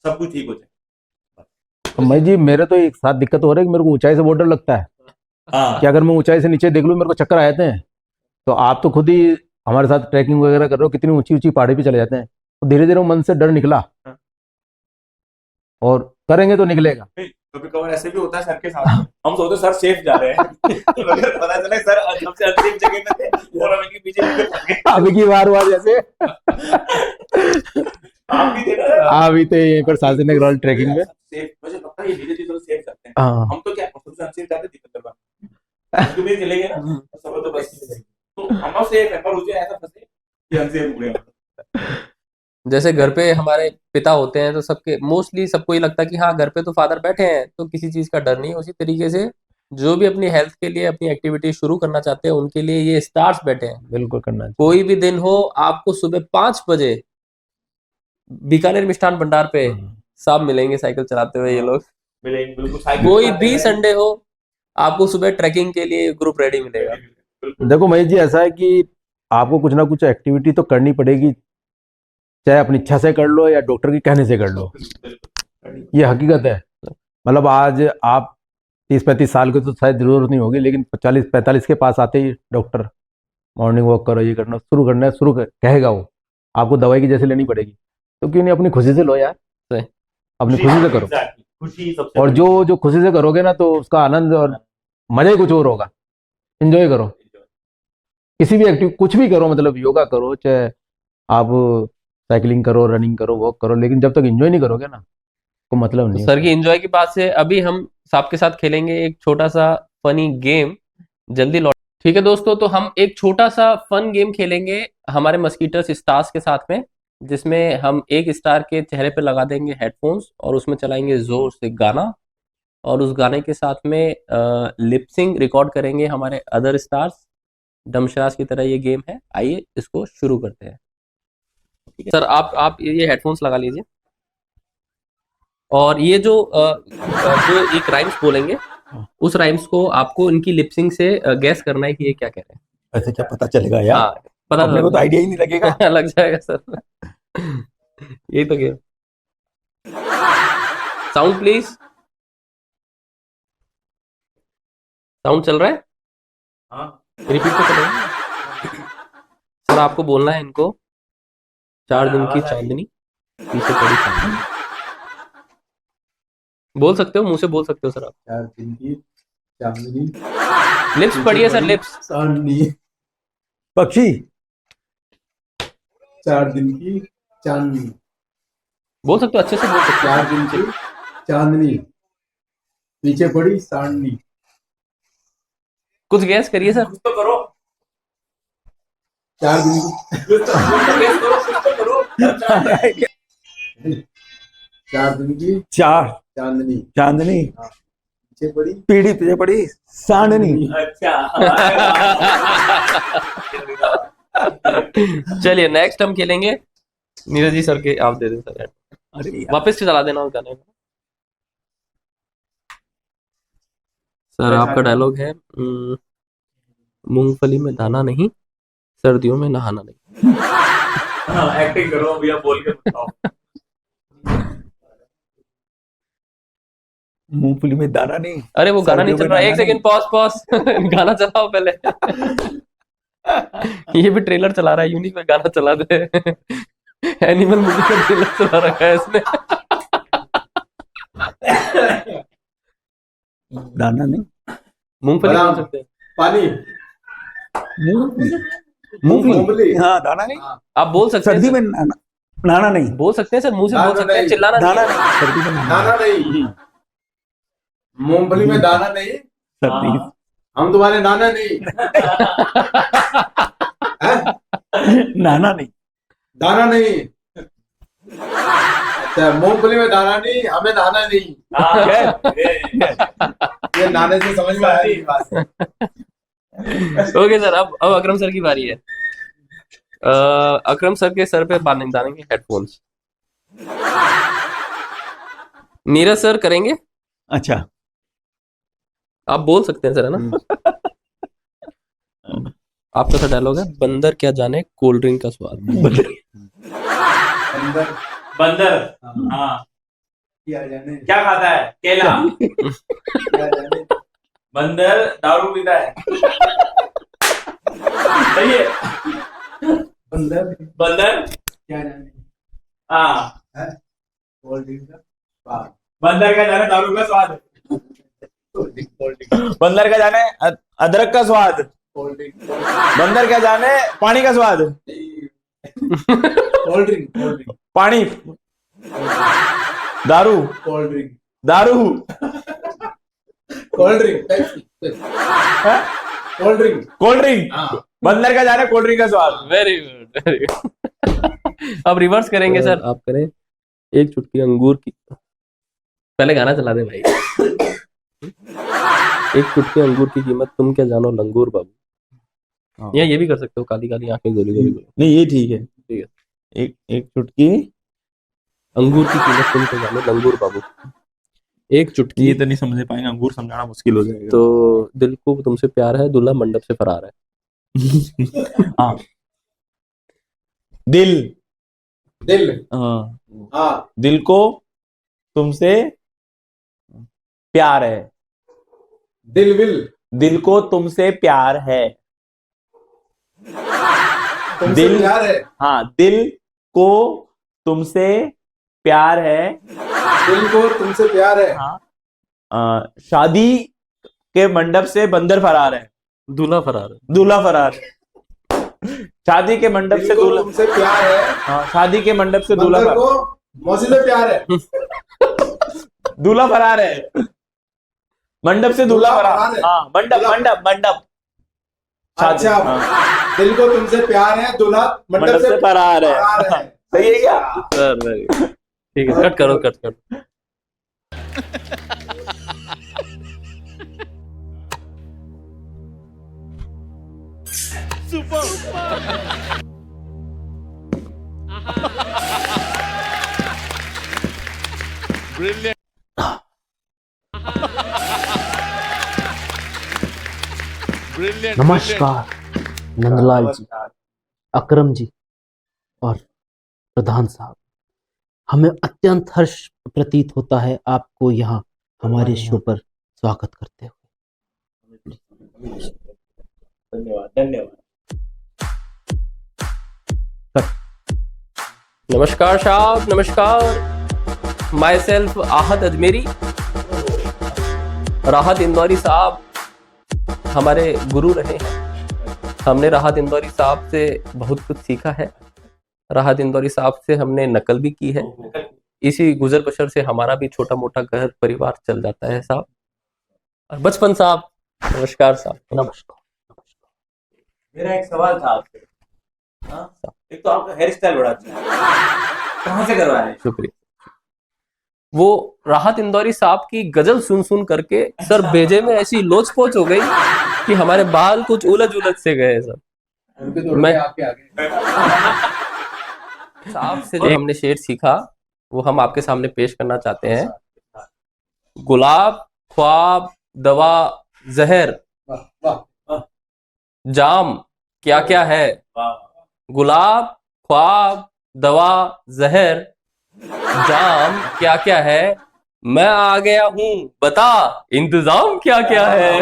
सब कुछ ठीक हो जाए। तो मैं जी, मेरे तो एक साथ दिक्कत हो रही है कि मेरे को ऊंचाई से बहुत डर लगता है कि अगर मैं ऊंचाई से नीचे देख लूँ मेरे को चक्कर आ जाते हैं। तो आप तो खुद ही हमारे साथ ट्रैकिंग वगैरह कर रहे हो, कितनी ऊंची ऊंची पहाड़ी पे चले जाते हैं, तो धीरे धीरे वो मन से डर निकला और करेंगे तो निकलेगा। कभी कभार ऐसे भी होता है सर के साथ, हम सोचते सर सेफ जा रहे हैं मगर पता चला सर सबसे अनसेफ जगह पे थे और हम इनके पीछे पीछे फंस गए। अभी की बार जैसे आप भी थे ना, आप भी थे यहीं पर साजिद नगरवाल ट्रैकिंग में। सेफ मुझे लगता है ये धीरे धीरे सेफ जाते हैं। हाँ, हम तो क्या सबसे अनसेफ जाते दीपक क्योंकि भी चले गए ना, सब तो बस तो हम सेफ है, पर उसे ऐसा फंसे कि अनसेफ हो गया। जैसे घर पे हमारे पिता होते हैं तो सबके मोस्टली सबको ये लगता है कि हाँ घर पे तो फादर बैठे हैं तो किसी चीज का डर नहीं। उसी तरीके से जो भी अपनी हेल्थ के लिए अपनी एक्टिविटी शुरू करना चाहते हैं उनके लिए ये स्टार्स बैठे हैं। बिल्कुल करना चाहिए। कोई भी दिन हो, आपको सुबह 5 बजे बीकानेर मिष्ठान भंडार पे साहब मिलेंगे साइकिल चलाते हुए ये लोग। मिलेंगे बिल्कुल, साइकिल कोई चलाते भी हैं। संडे हो आपको सुबह ट्रैकिंग के लिए ग्रुप रेडी मिलेगा। देखो महेश जी, ऐसा है कि आपको कुछ ना कुछ एक्टिविटी तो करनी पड़ेगी, चाहे अपनी इच्छा से कर लो या डॉक्टर के कहने से कर लो, ये हकीकत है। मतलब आज आप 30-35 साल के तो शायद जरूरत नहीं होगी, लेकिन 40-45 के पास आते ही डॉक्टर मॉर्निंग वॉक करो, ये करना शुरू करना है, कहेगा वो, आपको दवाई की जैसे लेनी पड़ेगी। तो क्यों नहीं अपनी खुशी से लो यार, सही। अपनी खुशी से करो। खुशी सबसे और बड़ी जो खुशी से करोगे ना तो उसका आनंद और मजा ही कुछ और होगा। एंजॉय करो, किसी भी एक्टिव कुछ भी करो, मतलब योगा करो, चाहे आप साइकिलिंग करो, रनिंग करो, वॉक करो, लेकिन जब तक एंजॉय नहीं करोगे ना तो मतलब नहीं। सर की एंजॉय की बात से अभी हम साहब के साथ खेलेंगे एक छोटा सा फनी गेम, जल्दी लौट। ठीक है दोस्तों, तो हम एक छोटा सा फन गेम खेलेंगे हमारे मस्कीटर्स स्टार्स के साथ में, जिसमें हम एक स्टार के चेहरे पे लगा देंगे हेडफोन्स और उसमें चलाएंगे जोर से गाना, और उस गाने के साथ में लिपसिंग रिकॉर्ड करेंगे हमारे अदर स्टार्स। डमशराज की तरह ये गेम है। आइए इसको शुरू करते हैं। ठीक है सर, आप ये हेडफोन्स लगा लीजिए और ये जो एक राइम्स बोलेंगे उस राइम्स को आपको इनकी लिपसिंग से गैस करना है कि ये क्या कह रहे हैं। ऐसे क्या पता चलेगा यार, हाँ पता अपने को तो आइडिया ही नहीं लगेगा। लग जाएगा सर। यही तो गेम। साउंड प्लीज, साउंड चल रहा है, हाँ रिपीट तो करेंगे सर। आपको बोलना है इनको 4 दिन की चांदनी पीछे पड़ी चांदनी। बोल सकते हो, मुंह से बोल सकते हो सर आप। 4 दिन की चांदनी। लिप्स पढ़िए सर, लिप्स। चांदनी। पक्षी 4 दिन की चांदनी। बोल सकते हो, अच्छे से बोल सकते 4 दिन की चांदनी, पीछे पड़ी सांडनी। हो। कुछ गैस करिए सर। 4 दिन की 4 दिन की चार चांदनी, चांदनी, पीछे पड़ी पीछे पड़ी सांडनी। चलिए नेक्स्ट हम खेलेंगे। नीरज जी सर के आप दे दें सर। अरे यार, वापस से चला देना उस गाने को। सर आपका डायलॉग है, मूंगफली में दाना नहीं, सर्दियों में नहाना नहीं। एक्टिंग करो भैया, बोल के बताओ। मूंगफली में दाना नहीं। अरे वो गाना नहीं चल सर्दियों रहा, में एक सेकंड पॉज गाना चलाओ पहले। ये भी ट्रेलर चला रहा है, यूनिक में गाना चला दे। एनिमल मूवी का ट्रेलर चला रखा है इसने। दाना नहीं। मूंगफली बोल बादाम। सकते हैं। पानी, मूंगफली। मूंगफली। हाँ, दाना नहीं। आप बोल सकते सर्दी हैं में सर। नाना नहीं। बोल सकते हैं सर, मुंह से बोल दाना सकते हैं, नहीं। चिल्लाना नहीं दाना है। नहीं, सर्दी में दाना नहीं, मूंगफली में दाना नहीं, सर्दी। हम तुम्हारे नाना नहीं। हैं? नाना नहीं। दाना नहीं। अच्छा, मूंगफली में दाना नहीं, हमें दाना नहीं। ये नाने से समझ में आया ये बात। ओके सर, अब अकरम सर की बारी है। अकरम सर के सर पे डालेंगे हेडफोन्स। नीरज सर करेंगे। अच्छा, आप बोल सकते हैं सर, है ना। आपका सर डायलॉग है, बंदर क्या जाने कोल्ड ड्रिंक का स्वाद। अंदर बंदर, हाँ, क्या जाने, क्या खाता है? केला। क्या जाने, बंदर दारू पीता है। सही है। अंदर बंदर, क्या जाने, हाँ, कोल्ड ड्रिंक का स्वाद। बंदर का जाने दारू का स्वाद। कोल्ड ड्रिंक, बंदर का जाने अदरक का स्वाद। कोल्ड ड्रिंक, बंदर क्या जाने पानी का स्वाद। कोल्ड ड्रिंक, पानी, दारू, कोल्ड ड्रिंक, दारू, cold drink, cold drink. Cold drink. हाँ, बंदर का जाने कोल्ड ड्रिंक का स्वाद। Very good, very good. अब रिवर्स करेंगे सर, आप करें, एक चुटकी अंगूर की। पहले गाना चला दे भाई। एक चुटकी अंगूर की कीमत तुम क्या जानो लंगूर बाबू। या ये भी कर सकते हो, काली काली आंखें गोली गोली गोली। नहीं, ये ठीक है। ठीक है। एक चुटकी अंगूर की कीमत तुम क्या जानो लंगूर बाबू। एक चुटकी, ये तो नहीं समझ पाएंगे, अंगूर समझाना मुश्किल हो जाएगा। तो दिल को तुमसे प्यार है, दूल्हा मंडप से फरार है। हाँ, दिल, दिल, हाँ, हाँ, दिल को तुमसे प्यार है। दिल विल, दिल को तुमसे प्यार है। तुमसे दिल, प्यार है, हाँ, दिल को तुमसे प्यार है। दिल को तुमसे प्यार है। हाँ, शादी के मंडप से बंदर फरार है। दूल्हा फरार है। दूल्हा फरार। शादी के मंडप दिल से को दूल्हा, तुमसे प्यार है, हाँ, शादी के मंडप से दूल्हा बंदर फरार। को मौसी से प्यार है। दूल्हा फरार है। मंडप से दूल्हा फरार। हाँ, मंडप, मंडप, मंडप। शादी, अच्छा, हाँ, दिल को तुमसे प्यार है, दूल्हा मंडप से फरार है। फरार है। सही है क्या? Sir very good. ठीक है, कट करो, कट करो। नमस्कार नंदलाल जी, अकरम जी और प्रधान साहब। हमें अत्यंत हर्ष प्रतीत होता है आपको यहाँ हमारे शो पर स्वागत करते हुए। धन्यवाद, धन्यवाद। नमस्कार साहब, नमस्कार। माई सेल्फ आहत अजमेरी राहत इंदौरी साहब हमारे गुरु रहे हैं। हमने राहत इंदौरी साहब से बहुत कुछ सीखा है। राहत इंदौरी साहब से हमने नकल भी की है। इसी गुजर बसर से हमारा भी छोटा मोटा घर परिवार चल जाता है साहब। और बचपन साहब, नमस्कार साहब। नमस्कार। मेरा एक सवाल था आपसे। हाँ? एक तो आपका हेयर स्टाइल बड़ा अच्छा है, कहाँ से करवाया है? शुक्रिया। वो राहत इंदौरी साहब की गजल सुन सुन करके सर बेजे में ऐसी लोच पोच हो गई कि हमारे बाल कुछ उलझ उलझ से गए सर। उनके तो मैं- आपके आगे साहब से जो हमने शेर सीखा वो हम आपके सामने पेश करना चाहते हैं। गुलाब ख्वाब दवा जहर वाह वाह जाम क्या क्या है। गुलाब ख्वाब दवा जहर जाम क्या क्या है। मैं आ गया हूं बता इंतजाम क्या क्या है।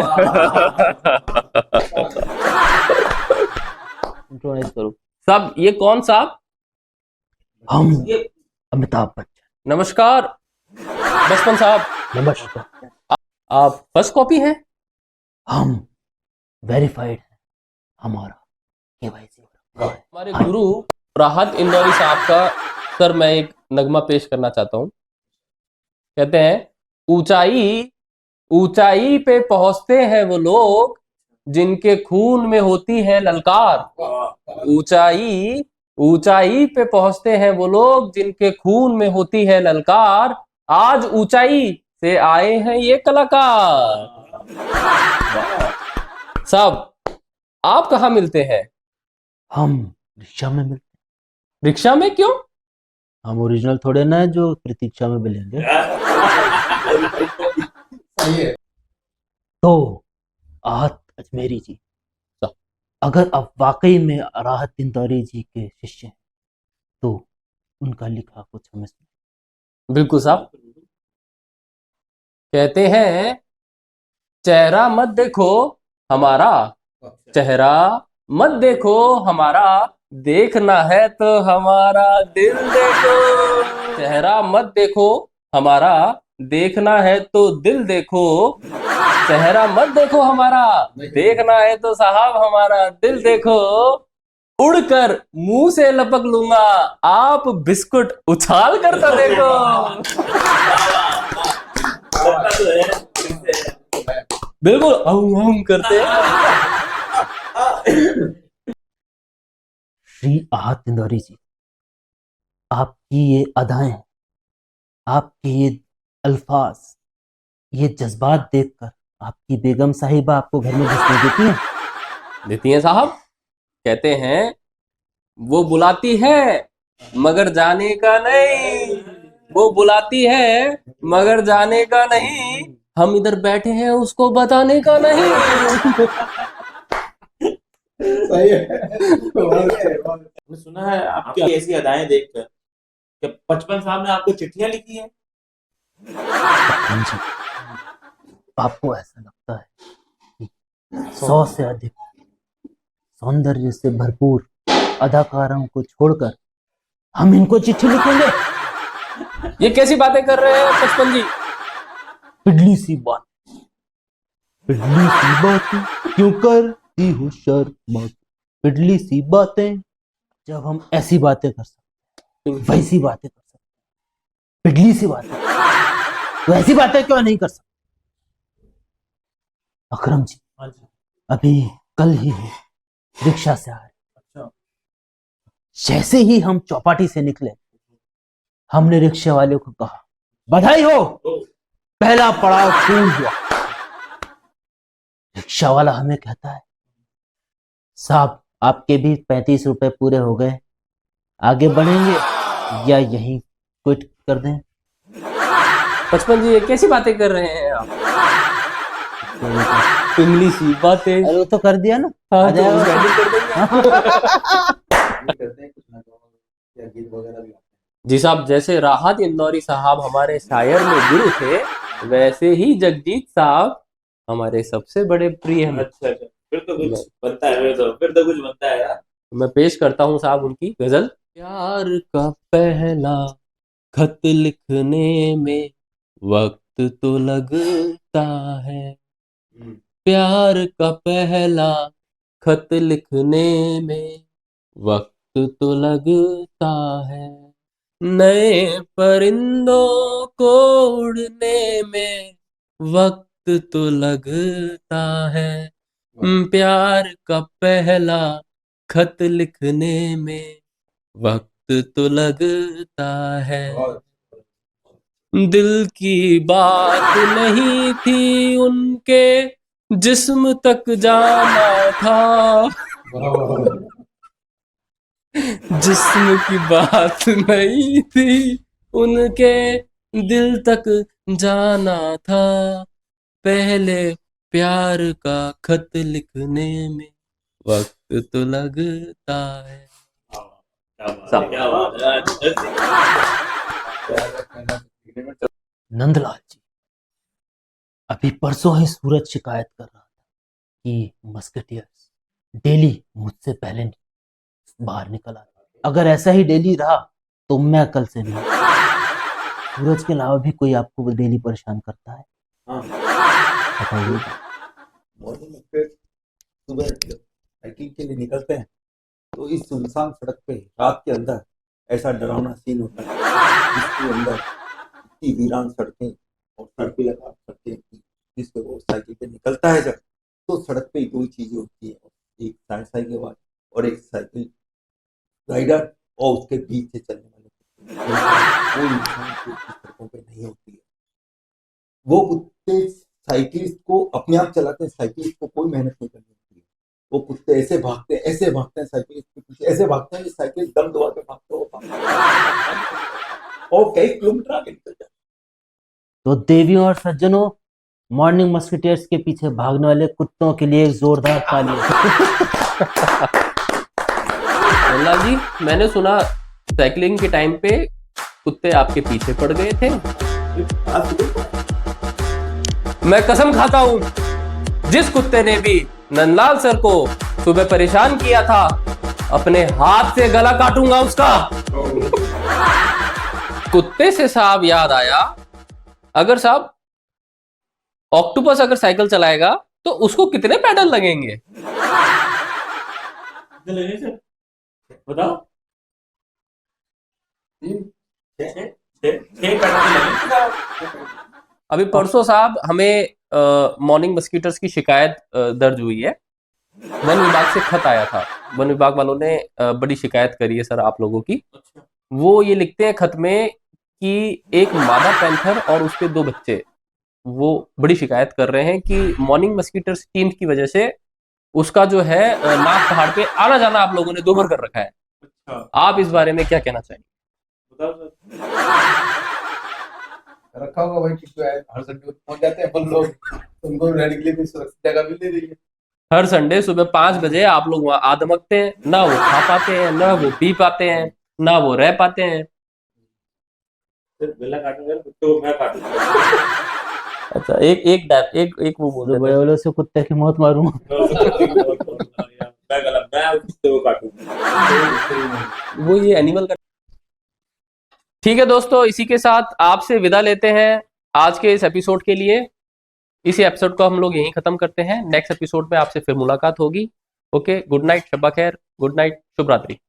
इंट्रोड्यूस करो। साहब ये कौन साहब? हम अमिताभ बच्चन। नमस्कार बचपन साहब, नमस्कार। आप फर्स्ट कॉपी हैं? हम वेरीफाइड हैं। हमारा केवाईसी हमारे गुरु राहत इंदौरी साहब का सर मैं एक नगमा पेश करना चाहता हूं। कहते हैं ऊंचाई ऊंचाई पे पहुंचते हैं वो लोग जिनके खून में होती है ललकार। ऊंचाई ऊंचाई पे पहुंचते हैं वो लोग जिनके खून में होती है ललकार। आज ऊंचाई से आए हैं ये कलाकार। साहब आप कहाँ मिलते हैं? हम रिक्शा में मिलते। रिक्शा में क्यों? हम ओरिजिनल थोड़े ना है जो प्रतीक्षा में मिलेंगे। सही है। तो आहत अजमेरी जी, अगर आप वाकई में राहत इंदौरी जी के शिष्य हैं तो उनका लिखा कुछ हमें सुनाइए। बिल्कुल साहब। कहते हैं चेहरा मत देखो हमारा, चेहरा मत देखो हमारा, देखना है तो हमारा दिल देखो। चेहरा मत देखो हमारा, देखना है तो दिल देखो। चेहरा मत देखो हमारा, देखना है तो साहब हमारा दिल देखो। उड़कर मुंह से लपक लूंगा, आप बिस्कुट उछाल कर तो देखो। बिल्कुल हम करते हैं। श्री आहत इंदौरी जी, आपकी ये अदाएं, आपके ये अल्फाज, ये जज्बात देखकर आपकी बेगम साहिबा आपको घर में घुसने देती हैं? देती हैं साहब। कहते हैं वो बुलाती है मगर जाने का नहीं, वो बुलाती है मगर जाने का नहीं। हम इधर बैठे हैं उसको बताने का नहीं। सही है। हमने सुना है आपकी ऐसी अदाएं देखकर कि बचपन साहब ने आपको चिट्ठियां लिखी हैं। हाँ जी, आपको ऐसा लगता है कि 100 से अधिक सौंदर्य से भरपूर अदाकारों को छोड़कर हम इनको चिट्ठी लिखेंगे? ये कैसी बातें कर रहे हैं बचपन जी? पिडली सी बात, पिडली सी बातें क्यों करती हो शर्मा, पिडली सी बातें। जब हम ऐसी बातें कर सकते हैं, वैसी बातें कर सकते हैं, पिडली सी बातें, तो ऐसी बातें क्यों नहीं कर सकते? अकरम जी, अभी कल ही रिक्शा से आ रहे, जैसे ही हम चौपाटी से निकले, हमने रिक्शे वाले को कहा बधाई हो, पहला पड़ाव पूर्ण हुआ। रिक्शा वाला हमें कहता है साहब आपके भी 35 रुपए पूरे हो गए, आगे बढ़ेंगे या यहीं क्विट कर दें? बचपन जी ये कैसी बातें कर रहे हैं आप? इंग्लिश ही बातें। अरे वो तो कर दिया ना। हाँ, आ तो जाएगा। उसका edit कर देंगे। करते हैं कुछ ना कुछ, या गीत वगैरह भी। जी साहब, जैसे राहत इंदौरी साहब हमारे शायर में गुरु थे, वैसे ही जगजीत साहब हमारे सबसे बड़े प्रिय हैं। अच्छा अच्छा, फिर तो कुछ बनता है, फिर तो कुछ बनता है यार। मैं पेश करता हूँ साहब उनकी गजल। प्यार का पहला खत लिखने में वक्त तो लग लगता है, प्यार का पहला खत लिखने में वक्त तो लगता है, नए परिंदों को उड़ने में वक्त तो लगता है, प्यार का पहला खत लिखने में वक्त तो लगता है, दिल की बात नहीं थी उनके जिस्म तक जाना था, जिस्म की बात नहीं थी उनके दिल तक जाना था, पहले प्यार का खत लिखने में वक्त तो लगता है। नंदलाल जी, अभी परसों ही सूरज शिकायत कर रहा था कि मस्केटियर्स डेली मुझसे पहले बाहर निकल आता। अगर ऐसा ही डेली रहा तो मैं कल से नहीं। सूरज के अलावा भी कोई आपको डेली परेशान करता है? बताइए। मॉर्निंग में सुबह साइकिल के लिए निकलते हैं तो इस सुनसान सड़क पे रात के अंदर ऐसा डरावना सीन होता है जिसके अंदर इतनी वीरान सड़कें और सड़कें लगा सड़कें जिस पे वो साइकिल पे निकलता है जब, तो सड़क पे दो ही चीजें होती है, एक साइकिल वाला और एक साइकिल राइडर, और उसके बीच से चलने वाले वो इंसान की सड़कों पे नहीं होती है। वो कुत्ते साइकिलिस्ट को अपने आप चलाते हैं, साइकिलिस्ट को कोई मेहनत नहीं करनी होती है। वो कुत्ते ऐसे भागते हैं साइकिलिस्ट के पीछे, ऐसे भागते हैं कि साइकिल दम दबा के भागते और कई किलोमीटर आगे निकल जाते। तो देवियों और सज्जनों, मॉर्निंग मस्किटियर्स के पीछे भागने वाले कुत्तों के लिए एक जोरदार तालियां। नंदलाल जी, मैंने सुना साइकिलिंग के टाइम पे कुत्ते आपके पीछे पड़ गए थे। मैं कसम खाता हूं, जिस कुत्ते ने भी नंदलाल सर को सुबह परेशान किया था, अपने हाथ से गला काटूंगा उसका। कुत्ते से साहब याद आया, अगर साहब ऑक्टोपस अगर साइकिल चलाएगा तो उसको कितने पैडल लगेंगे? बताओ। अभी परसों साहब हमें मॉर्निंग मस्कीटर्स की शिकायत दर्ज हुई है। वन विभाग से खत आया था, वन विभाग वालों ने बड़ी शिकायत करी है सर आप लोगों की। वो ये लिखते हैं खत में कि एक मादा पैंथर और उसके 2 बच्चे, वो बड़ी शिकायत कर रहे हैं कि मॉर्निंग मस्कीटर्स टीम की वजह से उसका जो है नाग पहाड़ पे आना जाना आप लोगों ने दोहर कर रखा है। आप इस बारे में क्या कहना चाहेंगे? रखा होगा भाई, किसी हर संडे पहुंच जाते हैं अपन लोग, उनको रहने के लिए कोई सुरक्षित जगह भी दे रही है। हर संडे सुबह 5 बजे आप लोग वहां आदमकते हैं, ना वो खा पाते हैं, ना वो पी पाते हैं, ना वो रह पाते हैं। अच्छा, एक वो बोल बड़े वालों से कुत्ते की मौत मारूंगा। वो ये एनिमल का। ठीक है दोस्तों, इसी के साथ आपसे विदा लेते हैं आज के इस एपिसोड के लिए। इसी एपिसोड को हम लोग यहीं खत्म करते हैं। नेक्स्ट एपिसोड में आपसे फिर मुलाकात होगी। ओके, गुड नाइट, शब्बा खैर, गुड नाइट, शुभ रात्रि।